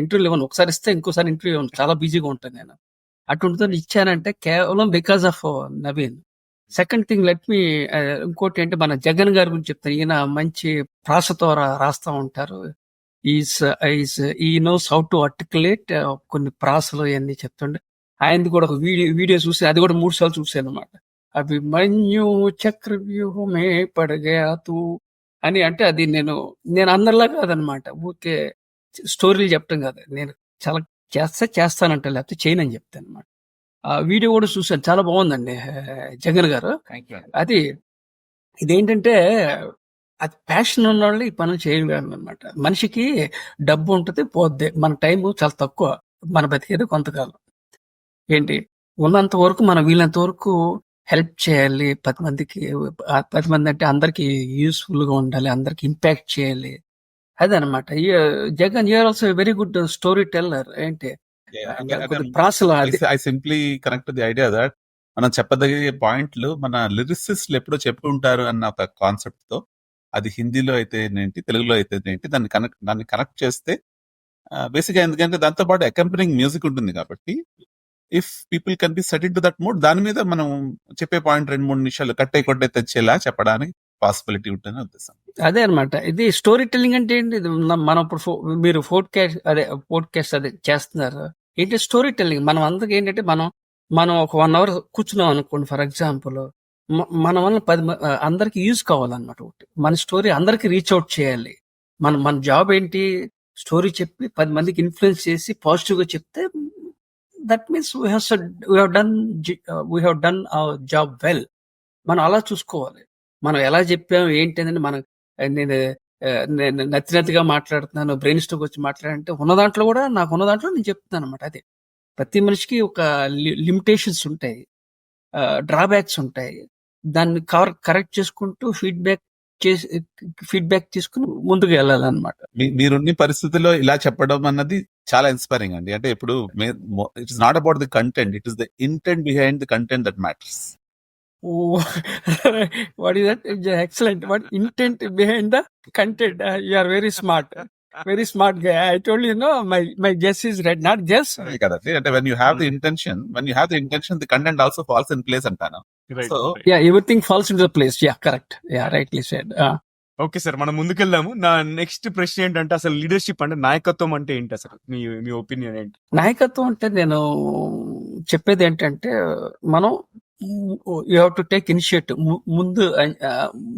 ఇంటర్వ్యూ ఇవ్వను, ఒకసారి ఇస్తే ఇంకోసారి ఇంటర్వ్యూ ఇవ్వను, చాలా బిజీగా ఉంటాను నేను. అటువంటితో ఇచ్చానంటే కేవలం because of Naveen. Second thing, ఇంకోటి అంటే మన జగన్ గారి గురించి చెప్తాను. ఈయన మంచి ప్రాసతో రాస్తా ఉంటారు. ఈస్ ఈస్ ఈ నోస్ హౌ టు ఆర్టికులేట్ కొన్ని ప్రాసలు ఇవన్నీ చెప్తుండే. ఆయనది కూడా ఒక వీడియో చూసి అది కూడా 3 సార్లు చూశాను అనమాట. అభిమన్యు చక్రవ్యూహమే పడగయా తూ అని. అంటే అది నేను అందరిలా కాదనమాట. ఊరికే స్టోరీలు చెప్పడం కాదు. నేను చాలా చేస్తానంట, లేకపోతే చేయనని చెప్తాను అనమాట. ఆ వీడియో కూడా చూశాను, చాలా బాగుందండి జగన్ గారు. Thank you. అది ఇదేంటంటే అది ప్యాషన్ ఉన్న వాళ్ళు ఈ పనులు చేయగలరు అనమాట. మనిషికి డబ్బు ఉంటుంది, పోద్ది. మన టైం చాలా తక్కువ, మన బతికేది కొంతకాలం. ఏంటి ఉన్నంత వరకు మనం వీళ్ళంత వరకు హెల్ప్ చేయాలి 10 మందికి. 10 మంది అంటే అందరికి యూస్ఫుల్ గా ఉండాలి, అందరికి ఇంపాక్ట్ చేయాలి. అదనమాట. Jagan you are also very good story teller. ఏంటి కొద్ది ప్రాసలు అది. I simply connect the idea that మనం చెప్పదగిన పాయింట్లు మన లిరిసిస్ట్లు ఎప్పుడో చెప్పి ఉంటారు అన్న ఒక కాన్సెప్ట్ తో, అది హిందీలో అయితే ఏంటి, తెలుగులో అయితే ఏంటి, దాన్ని కనెక్ట్ చేస్తే బేసిక్ గా, ఎందుకంటే దాంతో పాటు అకంపెనింగ్ మ్యూజిక్ ఉంటుంది కాబట్టి if people can be set in to that mood, దాని మీద మనం చెప్పే పాయింట్ 2-3 నిమిషాలు కట్టే కొట్టే తెచ్చేలా చెప్పడానికి పాసిబిలిటీ ఉంటుందని ఉద్దేశం. అదే అనమాట. ఇది స్టోరీ టెల్లింగ్ అంటే ఏంటి? ఇది మనం ఇప్పుడు మీరు పోడ్కాస్ట్ అదే చేస్తున్నారు. ఏంటి స్టోరీ టెల్లింగ్? మనం అందరికి ఏంటంటే మనం ఒక 1 అవర్ కూర్చున్నాం అనుకోండి ఫర్ ఎగ్జాంపుల్, మన వల్ల 10 అందరికి యూజ్ కావాలన్నమాట. ఒకటి మన స్టోరీ అందరికి రీచ్ అవుట్ చేయాలి. మన జాబ్ ఏంటి? స్టోరీ చెప్పి 10 మందికి ఇన్ఫ్లుయెన్స్ చేసి పాజిటివ్ గా చెప్తే that means we have done our job well. మనం అలా చూసుకోవాలి. మనం ఎలా చెప్పాం ఏంటి అనేది నేను నచ్చినట్టుగా మాట్లాడుతున్నాను, బ్రెయిన్ స్ట్రోక్ వచ్చి మాట్లాడంటే ఉన్న దాంట్లో కూడా నాకు ఉన్న దాంట్లో నేను చెప్తున్నాను అనమాట. అదే ప్రతి మనిషికి ఒక లిమిటేషన్స్ ఉంటాయి, డ్రాబ్యాక్స్ ఉంటాయి. దాన్ని కరెక్ట్ చేసుకుంటూ ఫీడ్బ్యాక్ తీసుకుని ముందుకు వెళ్ళాలన్నమాట. మీరున్న పరిస్థితుల్లో ఇలా చెప్పడం అన్నది చాలా ఇన్స్పైరింగ్ అండి. అంటే ఇప్పుడు it is not about the content, it is the intent behind the content that matters. What is that? Excellent. What intent behind the content? You are very smart. Very smart guy. I told you, my guess is right. Not guess. కదండి, అంటే when you have the intention, the content also falls in place అంటాను. So Yeah, everything falls into the place. Yeah, correct. Yeah, rightly said. Okay sir, మనం ముందుకెళ్దాము. నా next ప్రశ్న ఏంటంటే, అసలు leadership అంటే నాయకత్వం అంటే ఏంటి? అసలు మీ ఒపీనియన్ ఏంటి? నాయకత్వం అంటే నేను చెప్పేది ఏంటంటే, మనం you have to take initiative.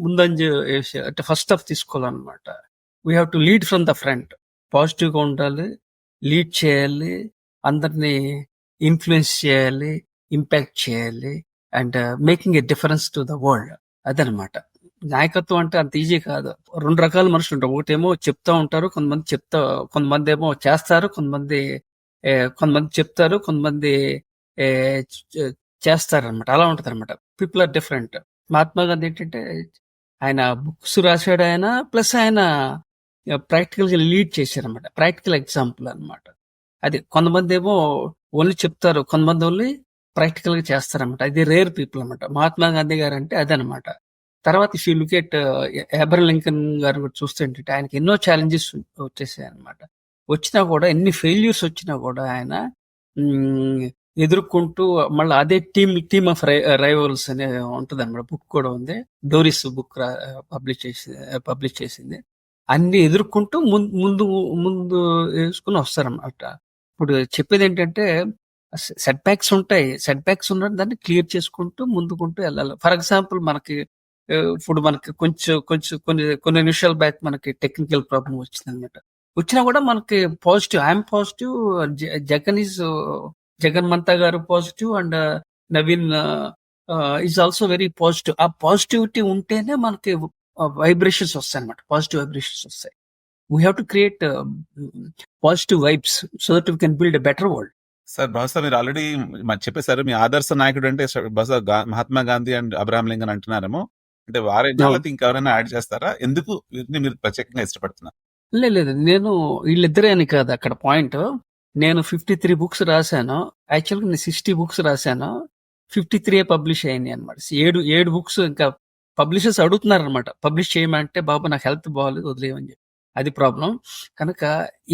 ముందంజ అంటే ఫస్ట్ స్టెప్ తీసుకోవాలన్నమాట. We have to lead from the front. Positive గా ఉండాలి, లీడ్ చేయాలి, అందరినీ ఇన్ఫ్లుయెన్స్ చేయాలి, ఇంపాక్ట్ చేయాలి, and making a difference to the world. అదనమాట నాయకత్వం అంటే. అంత ఈజీ కాదు. 2 రకాల మనుషులు ఉంటారు. ఒకటేమో చెప్తా ఉంటారు, కొంతమంది ఏమో చేస్తారు, కొంతమంది చెప్తారు, కొంతమంది చేస్తారనమాట. అలా ఉంటది అనమాట. People are different. Mahatma Gandhi ఏంటంటే ఆయన బుక్స్ రాశాడు, ఆయన ప్లస్ ఆయన ప్రాక్టికల్ గా లీడ్ చేశారనమాట. ప్రాక్టికల్ ఎగ్జాంపుల్ అనమాట. అది కొంతమంది ఏమో ఓన్లీ చెప్తారు, కొంతమంది ఓన్లీ ప్రాక్టికల్ గా చేస్తారనమాట. అది రేర్ పీపుల్ అనమాట. మహాత్మా గాంధీ గారు అంటే అదనమాట. తర్వాత if you look at Abraham Lincoln గారు కూడా చూస్తే ఏంటంటే ఆయనకి ఎన్నో ఛాలెంజెస్ వచ్చేసాయి అనమాట. వచ్చినా కూడా, ఎన్ని ఫెయిల్యూర్స్ వచ్చినా కూడా ఆయన ఎదుర్కొంటూ మళ్ళీ అదే టీమ్ ఆఫ్ రైవల్స్ అనే ఉంటది అనమాట. బుక్ కూడా ఉంది, డోరిస్ బుక్ పబ్లిష్ చేసింది. అన్ని ఎదుర్కొంటూ ముందు వేసుకుని వస్తారన్నమాట. ఇప్పుడు చెప్పేది ఏంటంటే సెట్ బ్యాక్స్ ఉంటాయి, సెట్ బ్యాక్స్ ఉన్న దాన్ని క్లియర్ చేసుకుంటూ ముందుకుంటూ వెళ్ళాలి. ఫర్ ఎగ్జాంపుల్ ఇప్పుడు మనకి కొన్ని నిమిషాల బ్యాక్ మనకి టెక్నికల్ ప్రాబ్లం వచ్చింది అనమాట. వచ్చినా కూడా మనకి positive, I'm positive, Jagan Mantha garu positive, and Naveen is also very positive. ఆ పాజిటివిటీ ఉంటేనే మనకి వైబ్రేషన్స్ వస్తాయి అనమాట. పాజిటివ్ వైబ్రేషన్స్ వస్తాయి. We have to create positive vibes so that we can build a better world. Sir, బహుశా మీరు ఆల్రెడీ చెప్పేశారు మీ ఆదర్శ నాయకుడు అంటే బహుశా Mahatma Gandhi and Abraham Lincoln అంటున్నారేమో. అంటే వారే ఇంకెవరైనా యాడ్ చేస్తారా? ఎందుకు వీరిని మీరు ప్రత్యేకంగా ఇష్టపడుతున్నారు? లేదు, నేను వీళ్ళిద్దరే అని కాదు అక్కడ పాయింట్. నేను 53 బుక్స్ రాశాను. యాక్చువల్గా నేను 60 బుక్స్ రాశాను. 53 పబ్లిష్ అయ్యాయి అనమాట. 7 బుక్స్ ఇంకా పబ్లిషర్స్ అడుగుతున్నారు అనమాట, పబ్లిష్ చేయమంటే. బాబు నాకు హెల్త్ బాగాలేదు, వదిలేయమని చెప్పి. అది ప్రాబ్లం. కనుక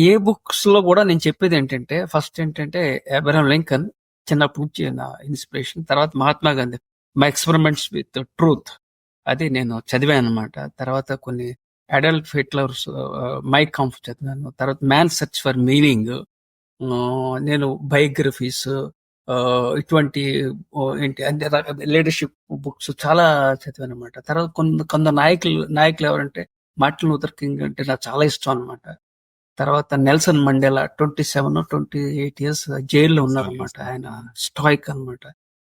ఏ బుక్స్ లో కూడా నేను చెప్పేది ఏంటంటే, ఫస్ట్ ఏంటంటే అబ్రహం లింకన్ చిన్నప్పుడు నా ఇన్స్పిరేషన్. తర్వాత Mahatma Gandhi, my experiments with truth, అది నేను చదివాను అనమాట. తర్వాత కొన్ని అడల్ట్ హిట్లర్స్, మై కాంఫ్ చదివాను. తర్వాత మ్యాన్ సెర్చ్ ఫర్ మీనింగ్, నేను బయోగ్రఫీస్, ఇటువంటి ఏంటి అంటే లీడర్షిప్ బుక్స్ చాలా చదివాను అనమాట. తర్వాత కొందరు నాయకులు ఎవరంటే మార్టిన్ లూథర్ కింగ్ అంటే నాకు చాలా ఇష్టం అనమాట. తర్వాత నెల్సన్ మండేలా 28 ఇయర్స్ జైల్లో ఉన్నారనమాట. ఆయన స్టాయిక్ అనమాట.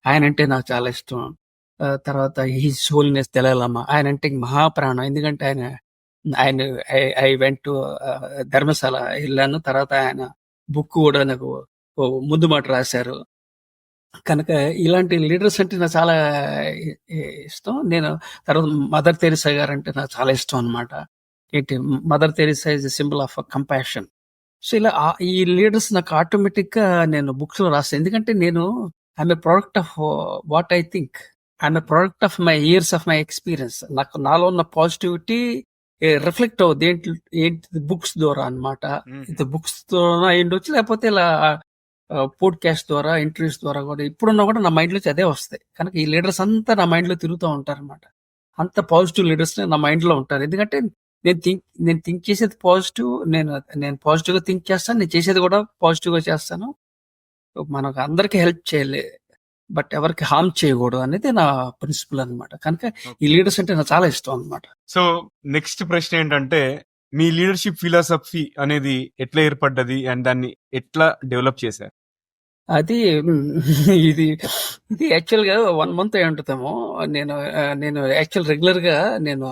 ఆయన అంటే నాకు చాలా ఇష్టం. తర్వాత హిజ్ హోలీనెస్ దలైలామా ఆయన అంటే మహాప్రాణం. ఎందుకంటే ఆయన ఐ వెంట్ టు ధర్మశాల వెళ్ళాను. తర్వాత ఆయన బుక్ కూడా నాకు ముందు మాట రాశారు. కనుక ఇలాంటి లీడర్స్ అంటే నాకు చాలా ఇష్టం. నేను తర్వాత మదర్ తెరిసా గారు అంటే నాకు చాలా ఇష్టం అనమాట. ఏంటి mother Teresa is symbol of compassion. So ఇలా ఈ లీడర్స్ నాకు ఆటోమేటిక్ గా నేను బుక్స్ లో రాస్తాను. ఎందుకంటే నేను I'm a product of what I think, I'm a product of my years of my experience. నాలో ఉన్న పాజిటివిటీ రిఫ్లెక్ట్ అవుద్ది ఏంటి బుక్స్ ద్వారా అనమాట. ఇది బుక్స్ ద్వారా అయ్యిండొచ్చు, లేకపోతే ఇలా పోడ్కాస్ట్ ద్వారా, ఇంటర్వ్యూస్ ద్వారా కూడా ఇప్పుడున్నా కూడా నా మైండ్ లో అదే వస్తాయి. కనుక ఈ లీడర్స్ అంతా నా మైండ్ లో తిరుగుతూ ఉంటారు అనమాట. అంత పాజిటివ్ లీడర్స్ నా మైండ్ లో ఉంటారు. ఎందుకంటే నేను థింక్ చేసేది పాజిటివ్, నేను పాజిటివ్ గా థింక్ చేస్తాను, నేను చేసేది కూడా పాజిటివ్ గా చేస్తాను. మనకు అందరికి హెల్ప్ చేయాలి, బట్ ఎవరికి హార్మ్ చేయకూడదు అనేది నా ప్రిన్సిపల్ అనమాట. కనుక ఈ లీడర్స్ అంటే నాకు చాలా ఇష్టం అనమాట. సో నెక్స్ట్ ప్రశ్న ఏంటంటే, మీ లీడర్షిప్ ఫిలాసఫీ అనేది ఎట్లా ఏర్పడ్డది అండ్ దాన్ని ఎట్లా డెవలప్ చేశారు? అది ఇది ఇది యాక్చువల్ గా 1 month అయి ఉంటుందేమో. నేను యాక్చువల్ రెగ్యులర్ గా నేను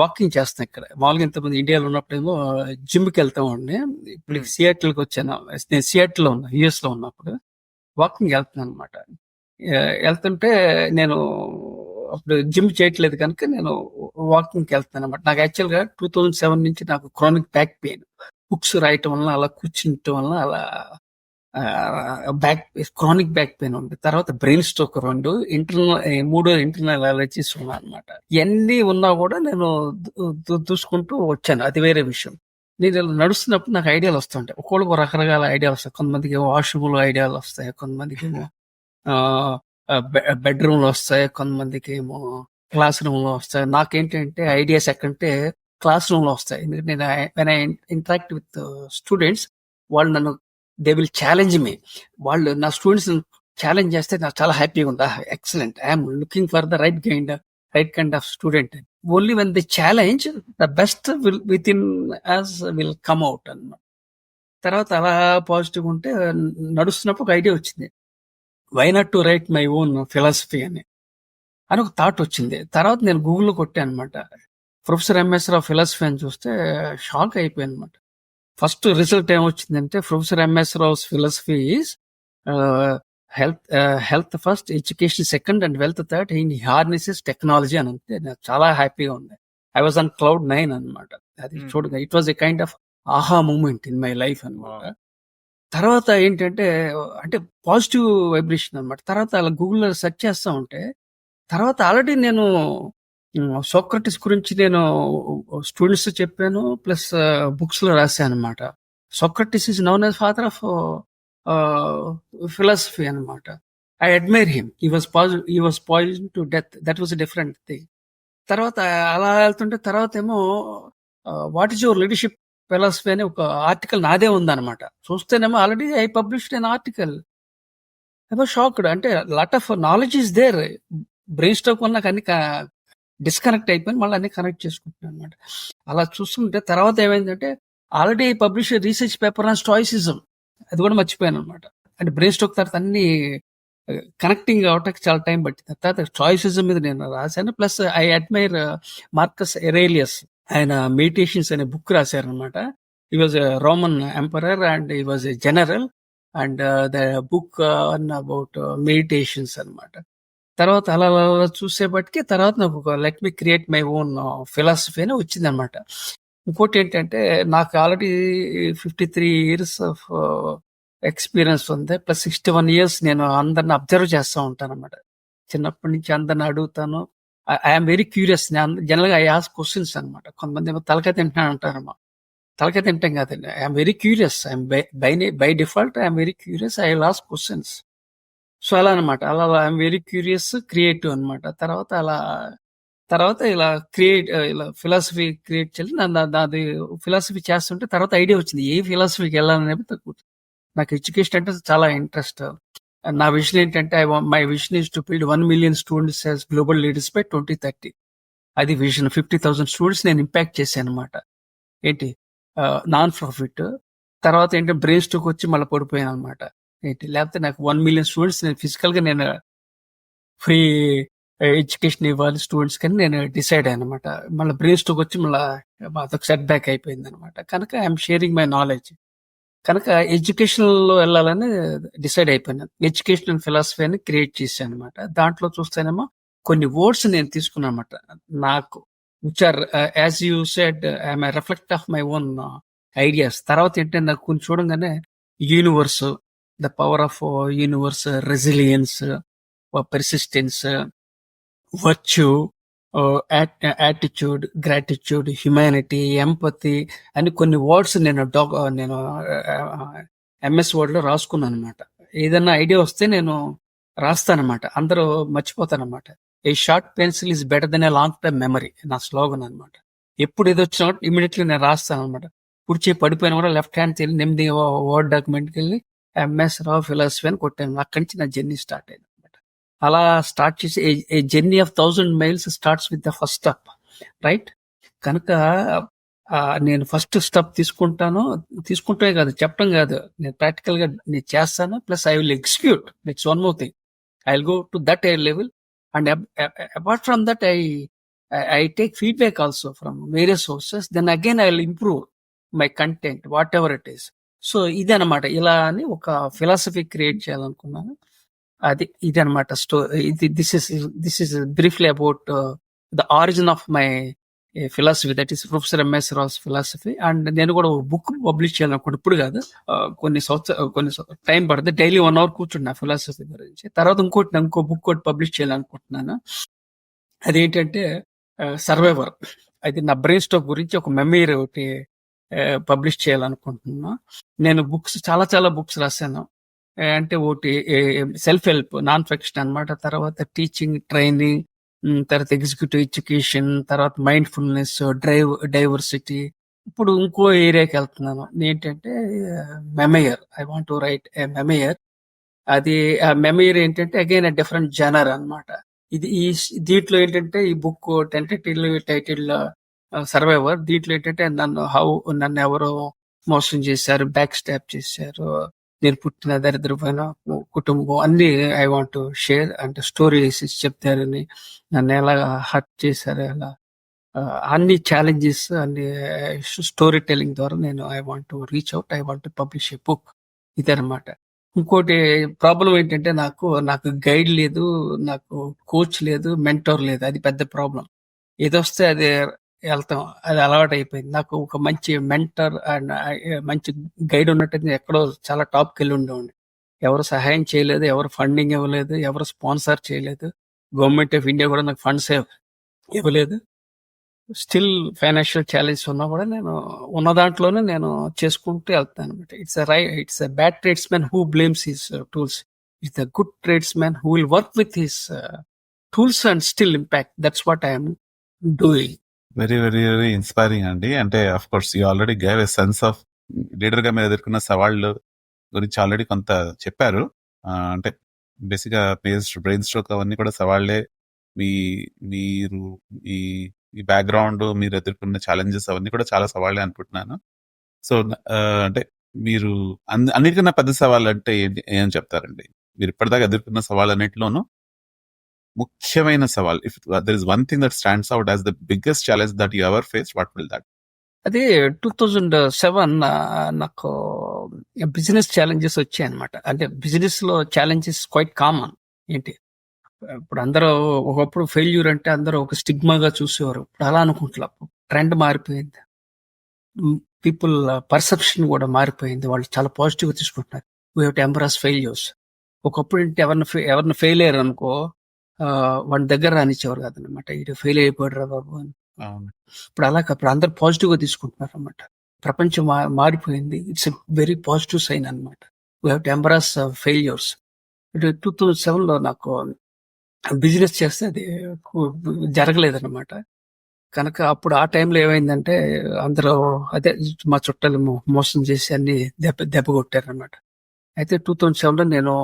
వాకింగ్ చేస్తాను. ఇక్కడ మామూలుగా ఇంతమంది ఇండియాలో ఉన్నప్పుడేమో జిమ్కి వెళ్తా ఉండే. ఇప్పుడు సియాటిల్కి వచ్చాను. నేను సియాటిల్ లో ఉన్నా, యుఎస్ లో ఉన్నప్పుడు వాకింగ్ వెళ్తున్నాను అనమాట. వెళ్తుంటే నేను అప్పుడు జిమ్ చేయట్లేదు కనుక నేను వాకింగ్కి వెళ్తాను అనమాట. నాకు యాక్చువల్ గా 2007 నుంచి నాకు క్రానిక్ బ్యాక్ పెయిన్, బుక్స్ రాయటం వలన, అలా కూర్చుంటం వలన అలా క్రానిక్ బ్యాక్ పెయిన్ ఉంది. తర్వాత బ్రెయిన్ స్ట్రోక్ 2, ఇంటర్నల్ అలర్జీస్ ఉన్నా అనమాట. ఇవన్నీ ఉన్నా కూడా నేను చూసుకుంటూ వచ్చాను. అది వేరే విషయం. నేను ఇలా నడుస్తున్నప్పుడు నాకు ఐడియాలు వస్తుంటాయి. ఒక్కొక్కరికి రకరకాల ఐడియాలు వస్తాయి. కొంతమందికి ఏమో వాష్రూమ్ లో ఐడియాలు వస్తాయి, కొంతమందికి ఏమో బెడ్రూమ్ లో వస్తాయి, కొంతమందికి ఏమో క్లాస్ రూమ్ లో వస్తాయి. నాకేంటంటే ఐడియాస్ ఎక్కడంటే క్లాస్ రూమ్ లో వస్తాయి. ఎందుకంటే నేను ఇంటరాక్ట్ విత్ స్టూడెంట్స్, వాళ్ళు నన్ను దే విల్ ఛాలెంజ్ మీ. వాళ్ళు నా స్టూడెంట్స్ ఛాలెంజ్ చేస్తే నాకు చాలా హ్యాపీగా ఉంది. Excellent, I'm looking for the right kind of student. Only when the challenge the best with in as will come out అన్నమాట. తర్వాత అలా పాజిటివ్ ఉంటే నడుస్తున్నప్పుడు ఒక ఐడియా వచ్చింది, why not to write my own philosophy అని ఒక థాట్ వచ్చింది. తర్వాత నేను గూగుల్లో కొట్టాను అనమాట. ప్రొఫెసర్ ఎంఎస్ రావు ఫిలాసఫీ అని చూస్తే షాక్ అయిపోయాను అనమాట. ఫస్ట్ రిజల్ట్ ఏమొచ్చిందంటే, professor M S Rao's philosophy is health first, education second and wealth third, in harnesses technology అని అంటే నాకు చాలా హ్యాపీగా ఉంది. ఐ వాజ్ ఆన్ క్లౌడ్ 9 అనమాట. అది చూడగా it was a kind of ఆహా మూమెంట్ ఇన్ మై లైఫ్ అనమాట. తర్వాత ఏంటంటే అంటే పాజిటివ్ వైబ్రేషన్ అనమాట. తర్వాత అలా గూగుల్లో సెర్చ్ చేస్తా ఉంటే, తర్వాత ఆల్రెడీ నేను సోక్రటిస్ గురించి నేను స్టూడెంట్స్ చెప్పాను, ప్లస్ బుక్స్ లో రాశాను అనమాట. Socrates is known as father of philosophy అనమాట. I admire him. He was poison to death. That was different thing. తర్వాత అలా వెళ్తుంటే తర్వాత ఏమో what is your leadership philosophy అని ఒక ఆర్టికల్ నాదే ఉందన్నమాట. చూస్తేనేమో already I published an article. I was shocked. అంటే lot of knowledge is there. Brain stroke వల్ల నాకు అన్ని డిస్కనెక్ట్ అయిపోయి మళ్ళీ అన్ని కనెక్ట్ చేసుకుంటున్నాను అనమాట. అలా చూస్తుంటే తర్వాత ఏమైందంటే, already publish research paper on stoicism, అది కూడా మర్చిపోయాను అనమాట. అంటే బ్రెయిన్ స్ట్రోక్ తర్వాత అన్ని కనెక్టింగ్ అవటానికి చాలా టైం పట్టింది. తర్వాత స్టాయిసిజం మీద నేను రాశాను. Plus I admire Marcus Aurelius. ఆయన మెడిటేషన్స్ అనే బుక్ రాశారనమాట. He was Roman emperor and he was a general, and the book about meditations అనమాట. తర్వాత అలా చూసేపటికి తర్వాత నాకు let me create my own philosophy అని వచ్చింది అనమాట. ఇంకోటి ఏంటంటే, నాకు ఆల్రెడీ 53 years ఆఫ్ ఎక్స్పీరియన్స్ ఉంది. ప్లస్ 61 years నేను అందరిని అబ్జర్వ్ చేస్తూ ఉంటాను అనమాట. చిన్నప్పటి నుంచి అందరిని అడుగుతాను. I'm very curious. జనరల్గా ఐ ఆస్క్ క్వశ్చన్స్ అనమాట. కొంతమంది ఏమో తలకాయ తింటున్నాను అంటారమ్మా. తలకాయ తింటాం కాదండి. I'm very curious. I'm by default I'm very curious. I will ask questions. So అలా అనమాట. అలా ఐఎమ్ వెరీ క్యూరియస్, క్రియేటివ్ అనమాట. తర్వాత అలా తర్వాత ఇలా ఇలా ఫిలాసఫీ క్రియేట్ చేయాలి. నాది ఫిలాసఫీ చేస్తుంటే తర్వాత ఐడియా వచ్చింది. ఏ ఫిలాసఫీకి వెళ్ళాలనేది నాకు ఎడ్యుకేషన్ అంటే చాలా ఇంట్రెస్ట్. నా విజన్ ఏంటంటే my vision is to build 1 million students as global leaders by 2030. అది విజన్. 50,000 స్టూడెంట్స్ నేను ఇంపాక్ట్ చేశాను అనమాట. ఏంటి నాన్ ప్రాఫిట్. తర్వాత ఏంటంటే బ్రెయిన్ స్ట్రోక్ వచ్చి మళ్ళీ పడిపోయాను అనమాట. ఏంటి లేకపోతే నాకు 1 మిలియన్ స్టూడెంట్స్ నేను ఫిజికల్ గా నేను ఫ్రీ ఎడ్యుకేషన్ ఇవ్వాలి స్టూడెంట్స్ కానీ నేను డిసైడ్ అయ్యాను అనమాట. మళ్ళీ బ్రెయిన్ స్ట్రోక్ వచ్చి మళ్ళీ అదొక సెట్ బ్యాక్ అయిపోయింది అనమాట. కనుక ఐఎమ్ షేరింగ్ మై నాలెడ్జ్. కనుక ఎడ్యుకేషన్ లో వెళ్ళాలని డిసైడ్ అయిపోయాను. ఎడ్యుకేషనల్ ఫిలాసఫీ అని క్రియేట్ చేశాను అనమాట. దాంట్లో చూస్తేనేమో కొన్ని వర్డ్స్ నేను తీసుకున్నాను అనమాట. నాకు which are as you said I'm reflect of my own ideas. తర్వాత ఏంటంటే నాకు కొన్ని చూడంగానే universe, the power of universe, resilience, persistence, virtue, attitude, gratitude, humanity, empathy అని కొన్ని వర్డ్స్ నేను ఎంఎస్ వర్డ్ లో రాసుకున్నాను అనమాట. ఏదన్నా ఐడియా వస్తే నేను రాస్తానమాట. అందరూ మర్చిపోతానమాట. A short pencil is better than a long time memory నా స్లోగన్ అనమాట. ఎప్పుడు ఏదో వచ్చినా ఇమీడియట్లీ నేను రాస్తాను అనమాట. పుడిచి పడిపోయిన కూడా లెఫ్ట్ హ్యాండ్ వెళ్ళి నెమ్మది వర్డ్ డాక్యుమెంట్కి వెళ్ళి ఎంఎస్ రావు ఫిలాసఫీ అని కొట్టాను. అక్కడి నుంచి నా జర్నీ స్టార్ట్ అయింది అనమాట. అలా స్టార్ట్ చేసి ఏ journey of 1000 miles starts with the first step, right? కనుక నేను ఫస్ట్ స్టెప్ తీసుకుంటే కాదు, చెప్పడం కాదు, నేను ప్రాక్టికల్ గా నేను చేస్తాను. Plus I will execute. Next one more thing, I will go to that level. And apart from that I take feedback also from various sources. Then again I will improve my content, whatever it is. So ఇదనమాట. ఇలా అని ఒక philosophy create చేయాలనుకున్నాను. ఇదనమాట story. This is briefly about the origin of my philosophy, that is professor M S Rao's philosophy. And నేను కూడా ఒక book publish చేయాలనుకుంటే, ఇప్పుడు కాదు, కొన్ని టైం పడుతుంది. డైలీ 1 hour కూర్చున్నా ఫిలాసఫీ గురించి. తర్వాత ఇంకో బుక్ కూడా పబ్లిష్ చేయాలనుకుంటున్నాను. అదేంటంటే సర్వైవర్. అది నా బ్రెయిన్ స్ట్రోక్ గురించి ఒక మెమరీ ఒకటి పబ్లిష్ చేయాలనుకుంటున్నా. నేను చాలా బుక్స్ రాశాను. అంటే ఒకటి సెల్ఫ్ హెల్ప్, నాన్ ఫిక్షన్ అనమాట. తర్వాత టీచింగ్, ట్రైనింగ్, తర్వాత ఎగ్జిక్యూటివ్ ఎడ్యుకేషన్, తర్వాత మైండ్ఫుల్నెస్, డైవర్సిటీ. ఇప్పుడు ఇంకో ఏరియాకి వెళ్తున్నాను. ఏంటంటే మెమయర్. ఐ వాంట్ టు రైట్ ఏ మెమయర్. అది మెమయర్ ఏంటంటే అగైన్ డిఫరెంట్ జనర్ అన్నమాట. దీంట్లో ఏంటంటే ఈ బుక్ టెంటేటివ్ టైటిల్ సర్వైవర్. దీంట్లో ఏంటంటే నన్ను ఎవరో మోసం చేశారు, బ్యాక్ స్టాప్ చేశారు, నేను పుట్టిన దరిద్రమైన కుటుంబం అన్ని ఐ వాంట్ టు షేర్. అంటే స్టోరీస్ చెప్తారని, నన్ను ఎలా హర్ట్ చేశారు, ఎలా అన్ని ఛాలెంజెస్, అన్ని స్టోరీ టెల్లింగ్ ద్వారా నేను I want to reach out. I want to publish A book. ఇదనమాట. ఇంకోటి ప్రాబ్లం ఏంటంటే నాకు గైడ్ లేదు, నాకు కోచ్ లేదు, మెంటర్ లేదు. అది పెద్ద ప్రాబ్లం. ఏదొస్తే అది వెళ్తాం, అది అలవాటు అయిపోయింది. నాకు ఒక మంచి మెంటర్ అండ్ మంచి గైడ్ ఉన్నట్టు ఎక్కడో చాలా టాప్కి వెళ్ళి ఉండేవాడిని. ఎవరు సహాయం చేయలేదు, ఎవరు ఫండింగ్ ఇవ్వలేదు, ఎవరు స్పాన్సర్ చేయలేదు. గవర్నమెంట్ ఆఫ్ ఇండియా కూడా నాకు ఫండ్స్ ఇవ్వలేదు. స్టిల్ ఫైనాన్షియల్ ఛాలెంజ్ ఉన్నా కూడా నేను ఉన్న దాంట్లోనే నేను చేసుకుంటూ వెళ్తాను అనమాట. It's a bad tradesmen who blames his tools. It's a good tradesmen who will work with his tools and still impact. That's what I'm doing. Very very very inspiring అండి. అంటే of course you already gave a sense of leader గా మీరు ఎదుర్కొన్న సవాళ్ళు గురించి already కొంత చెప్పారు. అంటే బేసిక్ గా బ్రెయిన్ స్ట్రోక్ అవన్నీ కూడా సవాళ్లే. మీరు ఈ బ్యాక్గ్రౌండ్, మీరు ఎదుర్కొన్న ఛాలెంజెస్ అవన్నీ కూడా చాలా సవాళ్లే అనుకుంటున్నాను. సో అంటే మీరు అన్నిటికన్నా పెద్ద సవాళ్ళు అంటే ఏం చెప్తారండి? మీరు ఇప్పటిదాకా ఎదుర్కొన్న సవాళ్ళు అన్నింటిలోనూ ముఖ్యమైన సవాల్, if there is one thing that stands out as the biggest challenge that you ever face, what will that? అదే 2007 నాకు బిజినెస్ ఛాలెంజెస్ వచ్చాయి అనమాట. అంటే బిజినెస్ లో ఛాలెంజెస్ క్వైట్ కామన్. ఏంటి, ఇప్పుడు అందరూ ఒకప్పుడు ఫెయిల్యూర్ అంటే అందరూ ఒక స్టిగ్మాగా చూసేవారు. ఇప్పుడు అలా అనుకుంటున్నారు. ట్రెండ్ మారిపోయింది, పీపుల్ పర్సెప్షన్ కూడా మారిపోయింది. వాళ్ళు చాలా పాజిటివ్ గా తీసుకుంటున్నారు. We have to embrace failures. ఒకప్పుడు అంటే ఎవరిని ఫెయిల్ అయ్యారు అనుకో, వాడి దగ్గర రానిచ్చేవారు కాదనమాట. ఇటు ఫెయిల్ అయిపోయాడు రా బాబు అని. ఇప్పుడు ఇప్పుడు అందరు పాజిటివ్ గా తీసుకుంటున్నారు అనమాట. ప్రపంచం మారిపోయింది. It's a very positive sign అనమాట. We have to embrace failures. 2007 నాకు బిజినెస్ చేస్తే అది జరగలేదన్నమాట. కనుక అప్పుడు ఆ టైంలో ఏమైందంటే అందరూ అదే మా చుట్టాలు మోసం చేసి అన్ని దెబ్బ కొట్టారనమాట. అయితే 2007లో నేను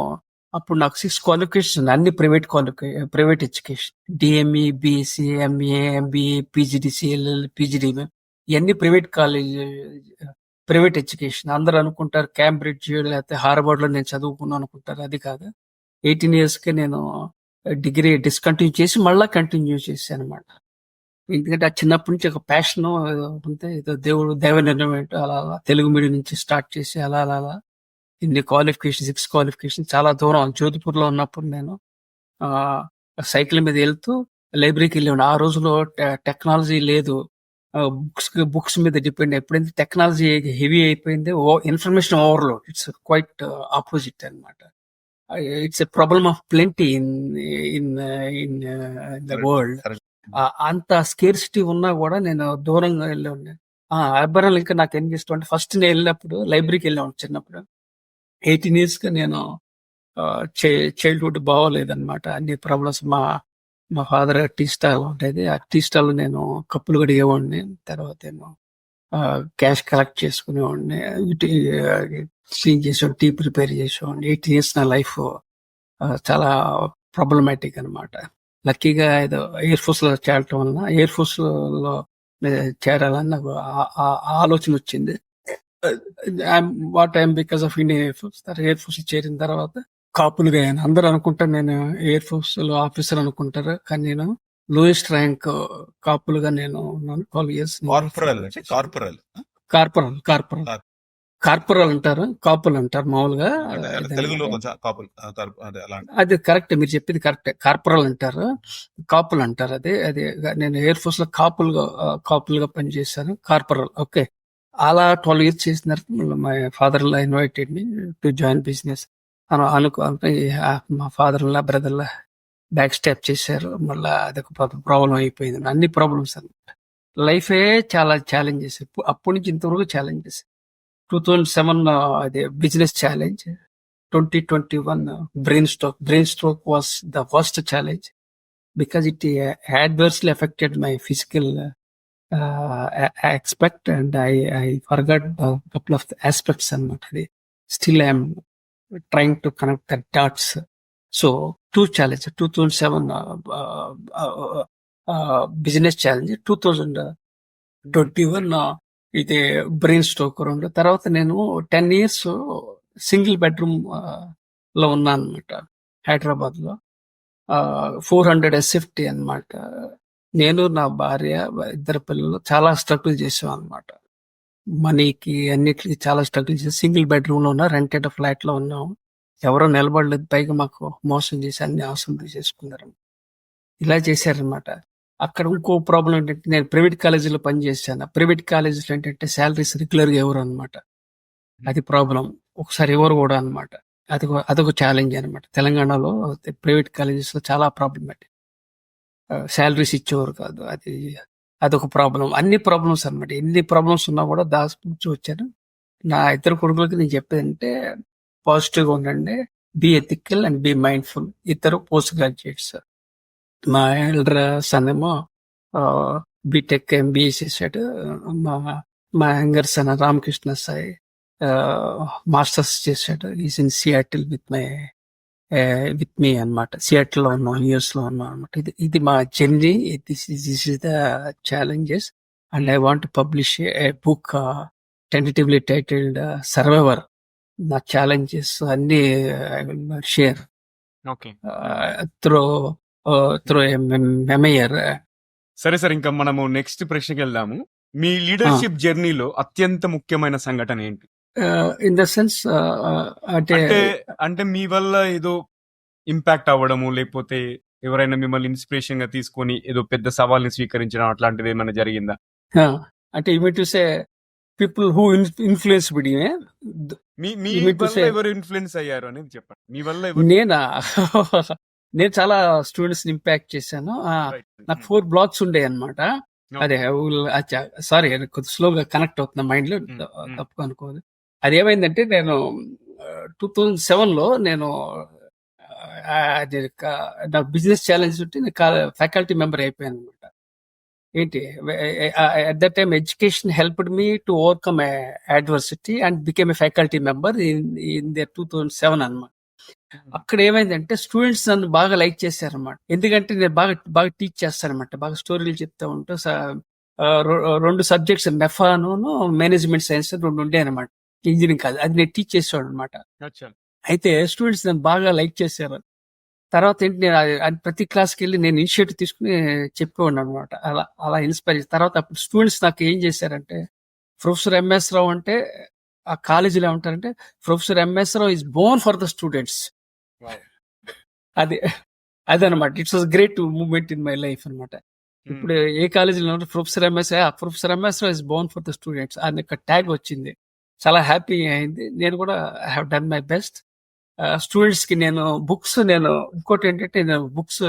అప్పుడు నాకు 6 క్వాలిఫికేషన్ అన్ని private education. DME, BSc, MA, MBA, PGDC, LL, PGDM ఇవన్నీ ప్రైవేట్ ఎడ్యుకేషన్. అందరూ అనుకుంటారు క్యాంబ్రిడ్జ్ లేకపోతే హార్వర్డ్ లో నేను చదువుకున్నాను అనుకుంటారు. అది కాదు. 18 ఇయర్స్కే నేను డిగ్రీ డిస్కంటిన్యూ చేసి మళ్ళా కంటిన్యూ చేశాను అనమాట. ఎందుకంటే ఆ చిన్నప్పటి నుంచి ఒక ప్యాషన్ ఉంటే ఏదో దైవ నిర్ణయం ఏంటో అలా అలా తెలుగు మీడియం నుంచి స్టార్ట్ చేసి అలా అలా అలా ఇన్ని క్వాలిఫికేషన్ 6 క్వాలిఫికేషన్ చాలా దూరం జోధ్పూర్ లో ఉన్నప్పుడు నేను ఆ సైకిల్ మీద వెళ్తూ లైబ్రరీకి వెళ్ళాను. ఆ రోజులో టెక్నాలజీ లేదు. బుక్స్ మీద డిపెండ్. ఎప్పుడైతే టెక్నాలజీ హెవీ అయిపోయింది, information overload. It's quite opposite అన్నమాట. It's a problem of plenty in the world. అంత స్కేర్సిటీ ఉన్నా కూడా నేను దూరంగా వెళ్ళాను. అబ్బరాలు ఇంకా నాకు ఏం ఇష్టం అంటే ఫస్ట్ నేను వెళ్ళినప్పుడు లైబ్రరీకి వెళ్ళాను చిన్నప్పుడు. 18 ఇయర్స్ గా నేను చైల్డ్హుడ్ బాగోలేదన్నమాట. అన్ని ప్రాబ్లమ్స్. మా ఫాదర్ టీ స్టాల్ ఉండేది. ఆ టీ స్టాల్ నేను కప్పులు కడిగేవాడిని. తర్వాత ఏమో క్యాష్ కలెక్ట్ చేసుకునేవాడిని, క్లీన్ చేసేవాడిని, టీ ప్రిపేర్ చేసేవాడిని. 18 ఇయర్స్ నా లైఫ్ చాలా ప్రాబ్లమాటిక్ అనమాట. లక్కీగా ఏదో ఎయిర్ ఫోర్స్ లో చేరటం వలన ఎయిర్ ఫోర్స్ లో చేరాలని నాకు ఆలోచన వచ్చింది. What I'm because of Indian air force. Air force చేరిన తర్వాత కాపులుగా అయ్యాను. అందరూ అనుకుంటారు నేను ఎయిర్ ఫోర్స్ లో ఆఫీసర్ అనుకుంటారు, కానీ నేను లోయెస్ట్ ర్యాంక్ కాపులుగా నేను ఉన్నాను. 12 ఇయర్స్. కార్పొరల్ అంటారు, కాపులు అంటారు మామూలుగా. తెలుగులో అది కరెక్ట్, మీరు చెప్పింది కరెక్ట్. కార్పొరల్ అంటారు, కాపులు అంటారు. అదే నేను ఎయిర్ ఫోర్స్ లో కాపులుగా పనిచేశాను. కార్పొరల్. ఓకే. అలా 12 ఇయర్స్ చేసిన తర్వాత my father law invited me to join business. మా ఫాదర్ లా బ్రదర్ లా బ్యాక్ స్టెప్ చేశారు. మళ్ళీ అదొక ప్రాబ్లం అయిపోయింది. అన్ని ప్రాబ్లమ్స్ అనమాట. లైఫే చాలా ఛాలెంజెస్. అప్పటి నుంచి ఇంతవరకు ఛాలెంజెస్. 2007 అదే business challenge. 2021 brain stroke was the worst challenge because it adversely affected my physical aspect and I forgot a couple of the aspects అన్నమాట. Still I am trying to connect the dots. So 2 challenges. 2007 business challenge, 2021 ఇది brain stroke. రెండు తర్వాత నేను 10 years single bedroom లో ఉన్నాను అనమాట, హైదరాబాద్ లో. 400 SFT అనమాట. నేను, నా భార్య, 2 పిల్లలు చాలా స్ట్రగుల్ చేసాం అనమాట. మనీకి అన్నిటికి చాలా స్ట్రగుల్ చేసి సింగిల్ బెడ్రూమ్ లో ఉన్నా, రెంటెడ్ ఫ్లాట్ లో ఉన్నాం. ఎవరో నిలబడలేదు. పైగా మాకు మోసం చేసి అన్ని ఆస్తులు తీసేసుకున్నారు. ఇలా చేశారనమాట. అక్కడ ఇంకో ప్రాబ్లం ఏంటంటే నేను ప్రైవేట్ కాలేజీలో పనిచేశాను. ప్రైవేట్ కాలేజీలో ఏంటంటే శాలరీస్ రెగ్యులర్ గా ఎవరు అనమాట. అది ప్రాబ్లం. ఒకసారి ఎవరు కూడా అనమాట. అదొక ఛాలెంజ్ అనమాట. తెలంగాణలో ప్రైవేట్ కాలేజెస్ లో చాలా ప్రాబ్లమాటిక్. శాలరీస్ ఇచ్చేవారు కాదు. అదొక ప్రాబ్లం. అన్ని ప్రాబ్లమ్స్ అనమాట. ఎన్ని ప్రాబ్లమ్స్ ఉన్నా కూడా దాచి వచ్చాను. నా 2 కొడుకులకి నేను చెప్పేది అంటే పాజిటివ్ గా ఉండండి, be ethical and be mindful. 2 post graduates. మా ఎల్డర్ సన్ ఏమో బీటెక్ MBA చేశాడు. మా younger son Ramakrishna Sai masters చేశాడు. Is in Seattle with me అనమాట. సియాటిల్ లో ఉన్నాం, US లో ఉన్నాం అనమాట. ఇది మా journey. This is the challenges and I want publish A book tentatively titled survivor. నా ఛాలెంజెస్ అన్ని ఐ విల్ షేర్ త్రూ మెమయర్. సరే సార్, ఇంకా మనము నెక్స్ట్ ప్రశ్నకి వెళ్దాము. మీ లీడర్షిప్ జర్నీలో అత్యంత ముఖ్యమైన సంఘటన ఏంటి? ఇన్ ద సెన్స్ అంటే మీ వల్ల ఏదో ఇంపాక్ట్ అవ్వడము, లేకపోతే ఎవరైనా మిమ్మల్ని ఇన్స్పిరేషన్ గా తీసుకొని ఏదో పెద్ద సవాల్ని స్వీకరించడం అట్లాంటిది ఏమైనా జరిగిందా? అంటే you mean to say people who influence bid you. మీ వల్ల ఎవరు ఇన్ఫ్లుయెన్స్ అయ్యారు అనేది చెప్పండి. మీ వల్ల నేను చాలా స్టూడెంట్స్ ని ఇంపాక్ట్ చేశాను. నాకు 4 బ్లాగ్స్ ఉండే అనమాట. అదే సారీ, కొద్ది స్లోగా కనెక్ట్ అవుతున్నా మైండ్ లో, తప్పుగా అనుకోదు. అది ఏమైందంటే నేను 2007లో నేను అది నాకు బిజినెస్ ఛాలెంజ్ ఉంటే నేను ఫ్యాకల్టీ మెంబర్ అయిపోయాను అనమాట. ఏంటి at that time education helped me to overcome adversity and became a faculty member in the 2007 అనమాట. అక్కడ ఏమైందంటే స్టూడెంట్స్ నన్ను బాగా లైక్ చేశారనమాట. ఎందుకంటే నేను బాగా బాగా టీచ్ చేస్తానమాట, బాగా స్టోరీలు చెప్తా ఉంటూ 2 సబ్జెక్ట్స్ మెఫాను మేనేజ్మెంట్ సైన్స్ 2 ఉండే అనమాట. ఇంజనీరింగ్ కాదు, అది నేను టీచ్ చేసేవాడు అనమాట. అయితే స్టూడెంట్స్ నన్ను బాగా లైక్ చేశారు. తర్వాత ఏంటి, నేను ప్రతి క్లాస్కి వెళ్ళి నేను ఇనిషియేటివ్ తీసుకుని చెప్పేవాడిని అనమాట. అలా అలా ఇన్స్పైర్ చేసి తర్వాత అప్పుడు స్టూడెంట్స్ నాకు ఏం చేశారంటే, ప్రొఫెసర్ ఎంఎస్ రావు అంటే ఆ కాలేజీలో ఏమంటారంటే, professor MS Rao is born for the students. అది అదనమాట. It's was great moment in my life అనమాట. ఇప్పుడు ఏ కాలేజీలో professor MS Rao is born for the students అని ఒక ట్యాగ్ వచ్చింది. చాలా హ్యాపీ అయింది. నేను కూడా I have done my best. Students కి నేను ఇంకోటి ఏంటంటే, నేను బుక్స్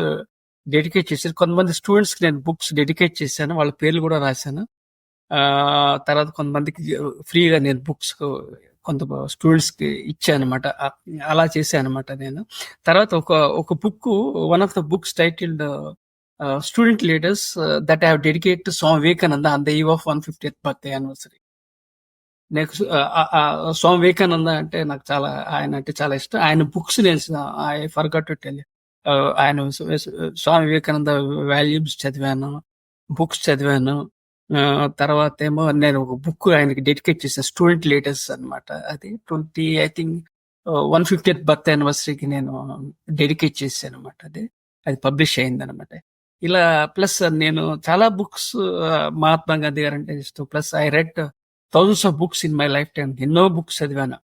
డెడికేట్ చేశాను. కొంతమంది స్టూడెంట్స్ కి నేను బుక్స్ డెడికేట్ చేశాను, వాళ్ళ పేర్లు కూడా రాశాను. తర్వాత కొంతమందికి ఫ్రీగా నేను బుక్స్ కొంత స్టూడెంట్స్ కి ఇచ్చాను అనమాట. అలా చేశాను అనమాట నేను. తర్వాత ఒక book, one of the books titled student leaders that I have dedicate to Swami Vivekananda on the eve of 150th birthday anniversary. నాకు స్వామి వివేకానంద అంటే నాకు చాలా, ఆయన అంటే చాలా ఇష్టం. ఆయన బుక్స్ నేను ఐ ఫర్గాట్ టు టెల్, ఆయన స్వామి వివేకానంద వాల్యూమ్స్ చదివాను, బుక్స్ చదివాను. తర్వాత ఏమో నేను ఒక బుక్ ఆయనకి డెడికేట్ చేశాను, స్టూడెంట్ లీడర్స్ అనమాట. అది 150th బర్త్ యానివర్సరీకి నేను డెడికేట్ చేశాను అనమాట. అది పబ్లిష్ అయింది అనమాట. ఇలా ప్లస్ నేను చాలా బుక్స్, మహాత్మా గాంధీ గారు అంటే ఇష్టం. Plus I read thousands of books in my lifetime. ఎన్నో బుక్స్ చదివాను.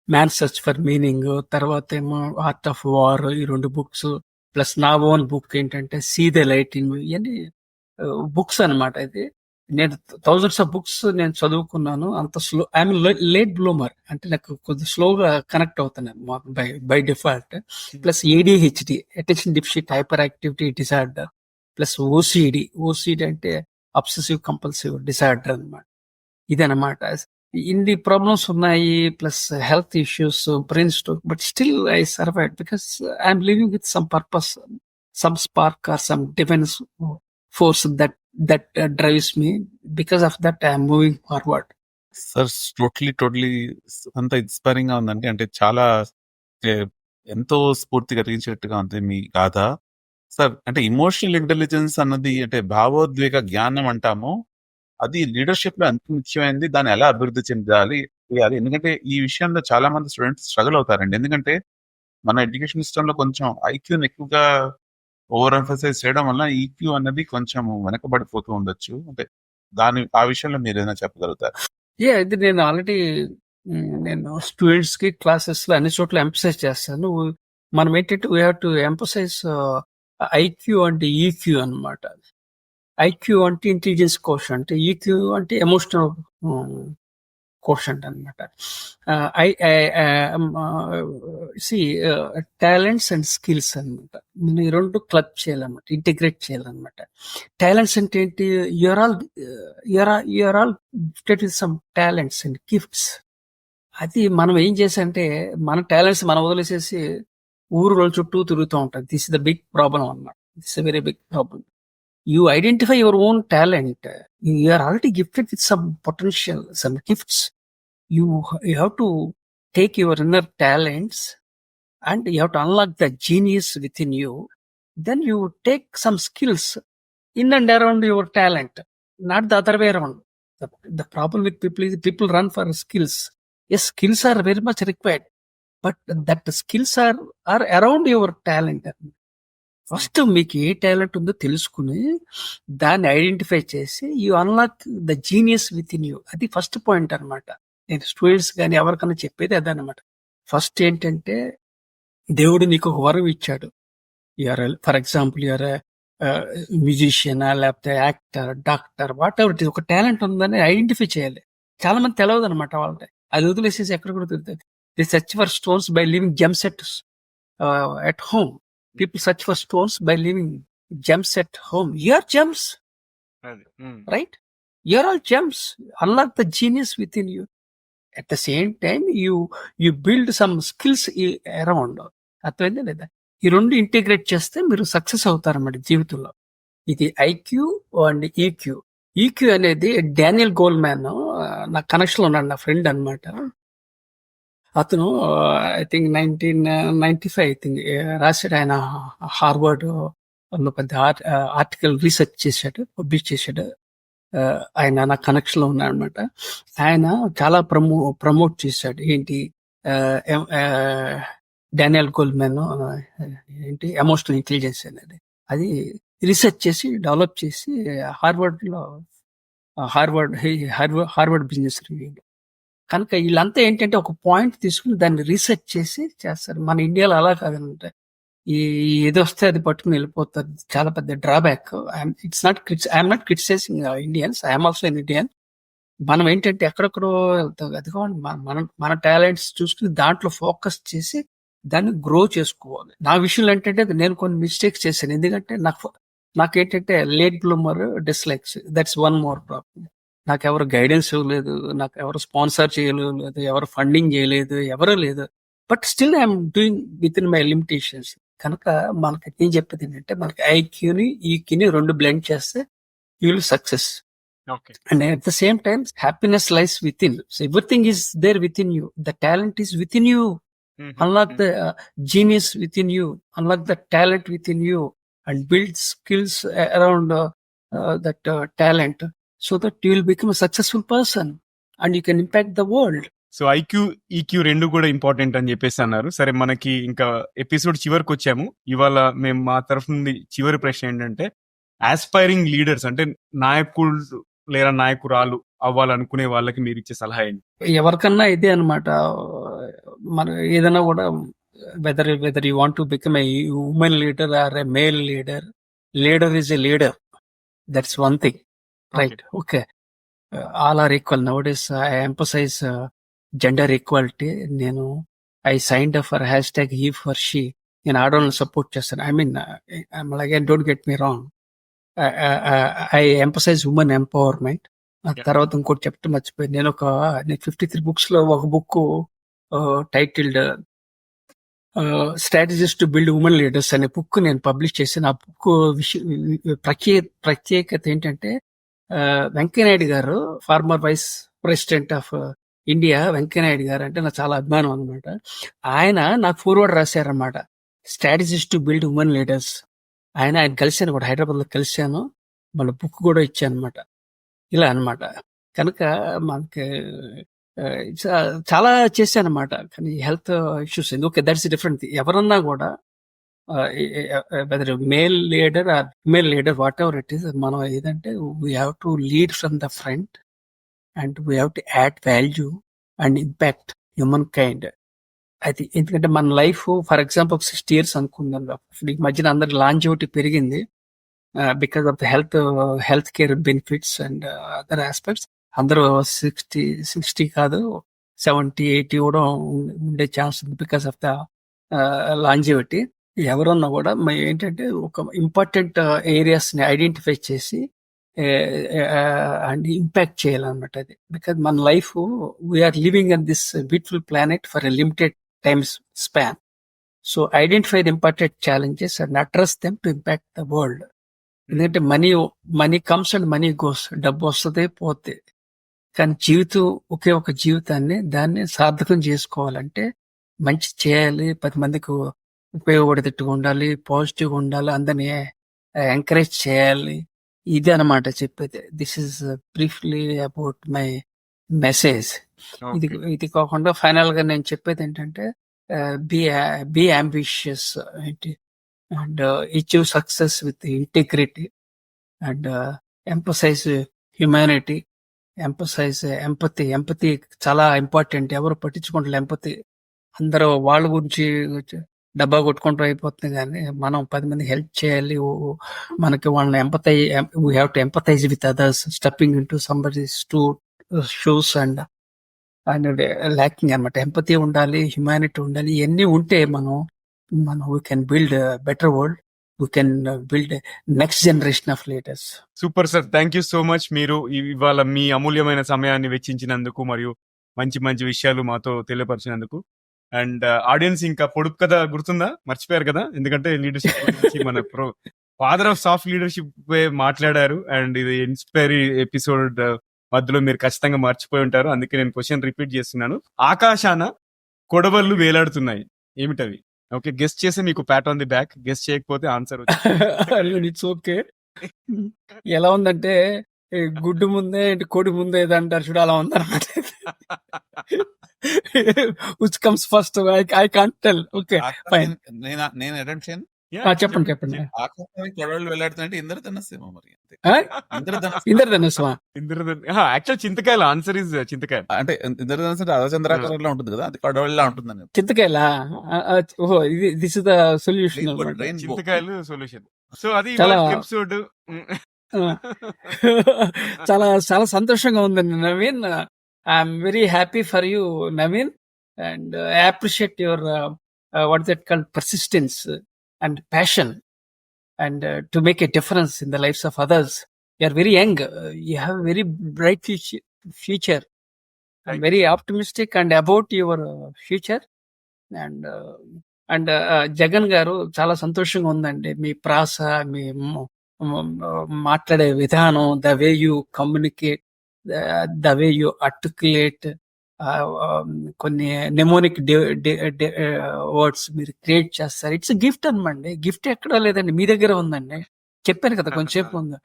మ్యాన్ సర్చ్ ఫర్ మీనింగ్, తర్వాత ఏమో ఆర్ట్ ఆఫ్ వార్, ఈ 2 బుక్స్. ప్లస్ నా ఓన్ బుక్ ఏంటంటే see the light in me. ఇవన్నీ బుక్స్ అనమాట. ఇది నేను థౌజండ్స్ ఆఫ్ బుక్స్ నేను చదువుకున్నాను. అంత స్లో, ఐఎమ్ లేట్ బ్లూమర్, అంటే నాకు కొద్దిగా స్లోగా కనెక్ట్ అవుతున్నాను by default. Plus ADHD, attention deficit hyper activity disorder. Plus OCD అంటే అబ్సెసివ్ కంపల్సివ్ డిసార్డర్ అనమాట. ఇదనమాట. ఇన్ని ప్రాబ్లమ్స్ ఉన్నాయి, plus health issues, brain stroke, but still I survived because I'm living with some purpose, some spark or some defence force that drives me. Because of that I am moving forward. Sir totally అంత inspiring గా ఉందండి. అంటే చాలా ఎంతో స్ఫూర్తి కలిగించేట్టుగా ఉంది మీ గాథ. Sir, అంటే ఇమోషనల్ ఇంటెలిజెన్స్ అన్నది, అంటే భావోద్వేగ జ్ఞానం అంటాము, అది లీడర్షిప్ లో ఎంత ముఖ్యమైనది, దాన్ని ఎలా అభివృద్ధి చెందాలి. ఎందుకంటే ఈ విషయంలో చాలా మంది స్టూడెంట్స్ స్ట్రగుల్ అవుతారండి. ఎందుకంటే మన ఎడ్యుకేషన్ సిస్టమ్ లో కొంచెం ఐక్యూని ఎక్కువగా ఓవర్ ఎంఫసైజ్ చేయడం వల్ల ఈక్యూ అన్నది కొంచెం వెనకబడిపోతూ ఉండొచ్చు. అంటే ఆ విషయంలో మీరు ఏదైనా చెప్పగలుగుతారు? ఇది నేను ఆల్రెడీ నేను స్టూడెంట్స్ కి క్లాసెస్ లో అన్ని చోట్ల ఎంఫసైజ్ చేస్తాను. మనం ఏంటంటే we have to emphasise IQ and EQ అనమాట. ఐక్యూ అంటే ఇంటెలిజెన్స్ కోషంట్, ఈక్యూ అంటే ఎమోషనల్ కోషంట్ అనమాట. టాలెంట్స్ అండ్ స్కిల్స్ అనమాట. మనం ఈ 2 క్లబ్ చేయాలన్నమాట, ఇంటిగ్రేట్ చేయాలన్నమాట. టాలెంట్స్ అంటే ఏంటి, you are all gifted with some talents and gifts. అది మనం ఏం చేసంటే, మన టాలెంట్స్ మనం వదిలేసేసి ఊరు చుట్టూ తిరుగుతూ ఉంటాం. This is the big problem అన్నమాట. This is very big problem. You identify your own talent. You are already gifted with some potential, some gifts. You have to take your inner talents and you have to unlock the genius within you. Then you take some skills in and around your talent, not the other way around. The problem with people is people run for skills. Yes, skills are very much required, but that the skills are around your talent. First మీకు ఏ talent ఉందో తెలుసుకుని దాన్ని identify చేసి you unlock the genius with in you. అది first point అనమాట. నేను students కానీ ఎవరికైనా చెప్పేది అదనమాట. ఫస్ట్ ఏంటంటే, దేవుడు నీకు ఒక వరం ఇచ్చాడు. ఫర్ ఎగ్జాంపుల్ యూఆర్ మ్యూజిషియన్, లేకపోతే actor, doctor, what ever it, ఒక టాలెంట్ ఉందని ఐడెంటిఫై చేయాలి. చాలా మంది తెలియదు అనమాట వాళ్ళకి. అది వదిలేసేసి ఎక్కడ కూడా తిరుగుతుంది. The search for stones by living gems at home. People search for stones by leaving gems at home. You are gems, right? You are all gems. Unlock the genius within you. At the same time, you build some skills around. అర్థమైందా లేదా? ఈ 2 integrate చేస్తే మీరు success అవుతారన్నమాట జీవితంలో. ఇది IQ and EQ. EQ అనేది Daniel గోల్‌మ్యాన్ నా కనెక్షన్‌లో ఉన్నాడు. నా ఫ్రెండ్ అన్నమాట. అతను ఐ థింక్ 1995 ఐ థింక్ రాసాడు. ఆయన హార్వర్డ్‌లో పెద్ద ఆర్టికల్ రీసెర్చ్ చేశాడు. పబ్లిష్ చేశాడు. ఆయన నా కనెక్షన్‌లో ఉన్నాడన్నమాట. ఆయన చాలా ప్రమోట్ చేశాడు. ఏంటి డానియల్ గోల్‌మ్యాన్ ఏంటి ఎమోషనల్ ఇంటెలిజెన్స్ అనేది. అది రీసెర్చ్ చేసి డెవలప్ చేసి హార్వర్డ్‌లో హార్వర్డ్ బిజినెస్ రివ్యూలో. కనుక వీళ్ళంతా ఏంటంటే ఒక పాయింట్ తీసుకుని దాన్ని రీసెర్చ్ చేసి చేస్తారు. మన ఇండియాలో అలా కాదనమాట. ఈ ఏది వస్తే అది పట్టుకుని వెళ్ళిపోతారు. చాలా పెద్ద drawback. I'm not criticising Indians. I'm also in Indian. మనం ఏంటంటే ఎక్కడెక్కడో వెళ్తాం. అది కావాలి మన టాలెంట్స్ చూసుకుని దాంట్లో ఫోకస్ చేసి దాన్ని గ్రో చేసుకోవాలి. నా విషయంలో ఏంటంటే నేను కొన్ని మిస్టేక్స్ చేశాను. ఎందుకంటే నాకేంటంటే late bloomer dislikes. That's one more problem. నాకు ఎవరు గైడెన్స్ ఇవ్వలేదు, నాకు ఎవరు స్పాన్సర్ చేయలేదు, ఎవరు ఫండింగ్ చేయలేదు, ఎవరూ లేదు. But still I'm doing with in my limitations. కనుక మనకి ఏం చెప్పేది ఏంటంటే మనకి ఐక్యూని ఈక్యూని 2 బ్లెండ్ చేస్తే you will success. Okay. And at the same time, happiness lies within. So everything is there within you. The talent is within you. Unlock the genius within you. Unlock the talent within you, and build skills around that talent, so that you will become a successful person and you can impact the world. So IQ EQ 2 కూడా important అని చెప్పేసి అన్నారు. సరే, మనకి ఇంకా episode చివరికి వచ్చాము. ఇవాళ మేము మా తరఫు నుండి చివరి ప్రశ్న ఏంటంటే, ఆస్పైరింగ్ లీడర్స్ అంటే నాయకులు లేదా నాయకురాలు అవ్వాలనుకునే వాళ్ళకి మీరు ఇచ్చే సలహా ఏంటి? ఎవరికన్నా ఇదే అన్నమాట. మనం ఏదైనా కూడా whether you want to become a women leader or a male leader is a leader. That's one thing, right? Okay, all are equal. Nowadays I emphasise gender equality. I signed up for #he/for/she. నేను ఆడవాళ్ళని support చేస్తాను. I mean again don't get me wrong. I emphasise women empowerment. తర్వాత ఇంకోటి చెప్పడం మర్చిపోయింది. నేను 53 books లో ఒక book titled strategies to build women leaders అనే బుక్ నేను పబ్లిష్ చేశాను. ఆ బుక్ ప్రత్యేకత ఏంటంటే, Venkaiah Naidu garu, former vice president of India Venkaiah Naidu garu అంటే నాకు చాలా అభిమానం అనమాట. ఆయన నాకు ఫార్వర్డ్ రాశారనమాట, strategies to build women leaders. ఆయన కలిశాను కూడా, హైదరాబాద్లో కలిశాను. మళ్ళీ బుక్ కూడా ఇచ్చాను అనమాట. ఇలా అన్నమాట. కనుక మనకి చాలా చేశానమాట. కానీ health issues okay, that's different. ఎవరన్నా కూడా weather male leader or female leader, what ever it is, మనం ఏదంటే we have to lead from the front and we have to add value and impact human kind. అది ఎందుకంటే మన life for example 60 years అనుకుందాం. ఈ మధ్యన అందరి longevity పెరిగింది because of the health care benefits and other aspects. అందరూ 60 కాదు 70-80 కూడా ఉండే ఛాన్స్ ఉంది బికాస్ ఆఫ్ ద లాంజివిటీ. ఎవరన్నా కూడా ఏంటంటే ఒక ఇంపార్టెంట్ ఏరియాస్ని ఐడెంటిఫై చేసి అండ్ ఇంపాక్ట్ చేయాలన్నమాట. అది బికాజ్ మన life we are living in this beautiful planet for a limited time span. So identify the important challenges and address them to impact the world. ఎందుకంటే money comes and money goes. డబ్బు వస్తుంది పోతే, కానీ జీవితం ఒకే ఒక జీవితాన్ని దాన్ని సార్థకం చేసుకోవాలంటే మంచి చేయాలి, 10 మందికి ఉపయోగపడేటట్టుగా ఉండాలి, పాజిటివ్గా ఉండాలి, అందరినీ ఎంకరేజ్ చేయాలి. ఇది అన్నమాట చెప్పేది. This is briefly about my message. ఇది కాకుండా ఫైనల్ గా నేను చెప్పేది ఏంటంటే, be ambitious and achieve success with integrity and emphasise humanity, emphasise empathy చాలా ఇంపార్టెంట్. ఎవరు పట్టించుకుంటారు ఎంపతి? అందరూ వాళ్ళ గురించి డబ్బా కొట్టుకుంటూ అయిపోతుంది, కానీ మనం 10 మంది హెల్ప్ చేయాలి. మనకి వాళ్ళని we have to empathise with others, stepping in to somebody's shoes and lacking అనమాట. ఎంపతి ఉండాలి, హ్యుమానిటీ ఉండాలి. ఇవన్నీ ఉంటే మనం we can build better world, we can build next generation of leaders. Super sir, thank you so much. మీరు ఇవాళ మీ అమూల్యమైన సమయాన్ని వెచ్చించినందుకు మరియు మంచి మంచి విషయాలు మాతో తెలియపరిచినందుకు అండ్ ఆడియన్స్ ఇంకా పొడుపు కథ గుర్తుందా? మర్చిపోయారు కదా, ఎందుకంటే లీడర్షిప్ గురించి మన ఫాదర్ ఆఫ్ సాఫ్ట్ లీడర్షిప్ మాట్లాడారు. అండ్ ఇది ఇన్స్పైరీ ఎపిసోడ్ మధ్యలో మీరు ఖచ్చితంగా మర్చిపోయి ఉంటారు, అందుకే నేను క్వశ్చన్ రిపీట్ చేస్తున్నాను. ఆకాశాన కొడవళ్ళు వేలాడుతున్నాయి, ఏమిటవి? ఓకే, గెస్ట్ చేసి మీకు Pat on the back, guest చేయకపోతే ఆన్సర్ ఇట్స్ ఓకే. ఎలా ఉందంటే ఈ గుడ్డు ముందే కోడి ముందే ఏదో అంటారు చూడు, అలా ఉందన్నమాట. Which comes first, I can't tell. Okay fine, నేను అటెంప్ట్ చేయను. చెప్పండి చెప్పండి. ఆకాశానికి కొడవళ్ళు వెళ్లాడుతుంటే ఇంద్రధనస్సేమో మరి అంతే. ఆ? ఇంద్రధనస్సు ఇంద్రధనుస్సా? యాక్చువల్ చింతకాయల ఆన్సర్ ఇస్ చింతకాయ. అంటే ఇంద్రధనస్సు అంటే అర్ధచంద్రాకారంలో ఉంటుంది కదా, అది కొడవళ్ళ ఉంటుందని. చింతకాయలా? ఓహో, ఇది దిస్ ఇస్ ద సొల్యూషన్ అన్నమాట. చింతకాయలు సొల్యూషన్. సో అది చాలా- ఎపిసోడ్. చాలా చాలా సంతోషంగా ఉందండి Naveen. I'm very happy for you Naveen, and I appreciate your what that called persistence and passion, and to make a difference in the lives of others. You are very young. You have a very bright future. I'm Thank very optimistic and about your future. And Jagan గారు, చాలా సంతోషంగా ఉందండి మీ ప్రాస, మీ మాట్లాడే విధానం, the way you communicate, the way you articulate, కొన్ని నెమోనిక్ words మీరు create చేస్తారు. ఇట్స్ గిఫ్ట్ అనమాట. గిఫ్ట్ ఎక్కడా లేదండి, మీ దగ్గర ఉందండి. చెప్పాను కదా కొంచెంసేపు ముందు.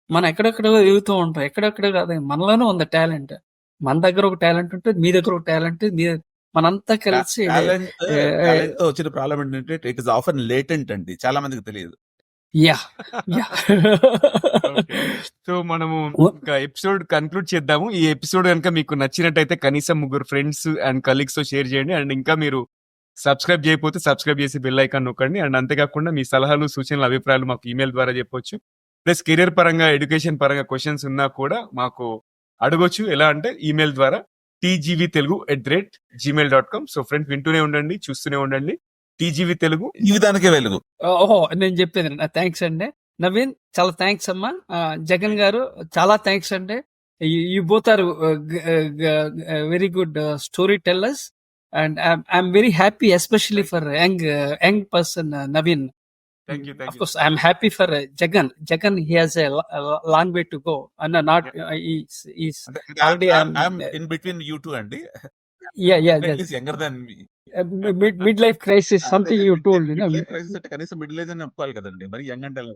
మనం ఎక్కడెక్కడ ఎదుగుతూ ఉంటాం, ఎక్కడెక్కడ కాదు, మనలోనే ఉంది టాలెంట్. మన దగ్గర ఒక టాలెంట్ ఉంటుంది, మీ దగ్గర ఒక టాలెంట్, మనంతా కలిసి టాలెంట్ తో వచ్చిన ప్రాబ్లం ఏంటంటే ఇట్ ఇస్ ఆఫన్ లేటెంట్ అండి, చాలా మందికి తెలియదు. Yeah yeah. సో మనము ఓ- ఇంకా ఎపిసోడ్ కన్క్లూడ్ చేద్దాము. ఈ ఎపిసోడ్ కనుక మీకు నచ్చినట్టయితే కనీసం 3 ఫ్రెండ్స్ అండ్ కలీగ్స్ తో షేర్ చేయండి. అండ్ ఇంకా మీరు సబ్స్క్రైబ్ చేయకపోతే సబ్స్క్రైబ్ చేసి బెల్ ఐకాన్ నొక్కండి. అండ్ అంతేకాకుండా మీ సలహాలు, సూచనలు, అభిప్రాయాలు మాకు ఈమెయిల్ ద్వారా చెప్పొచ్చు. ప్లస్ కెరీర్ పరంగా, ఎడ్యుకేషన్ పరంగా క్వశ్చన్స్ ఉన్నా కూడా మాకు అడగొచ్చు. ఎలా అంటే ఈమెయిల్ ద్వారా tgvtelugu@gmail.com. సో ఫ్రెండ్స్, వింటూనే ఉండండి, చూస్తూనే ఉండండి. టీజీవీ తెలుగు, జీవితానికే వెలుగు. ఓహో, నేను చెప్పేది థ్యాంక్స్ అండి నవీన్, చాలా థ్యాంక్స్ అమ్మా. జగన్ గారు, చాలా థ్యాంక్స్ అండి. You both are very good story tellers, and I'm very happy especially for young person Naveen. Thank you. Of course, I'm happy for Jagan. Jagan, he has a long way to go, and not he's already. I'm in between you two అండి. Yeah. Younger than me. Midlife crisis, something you told, you know. కనీసం middle age అని ఒప్పుకోవాలి కదండి, మరి young అంటే ఎలా?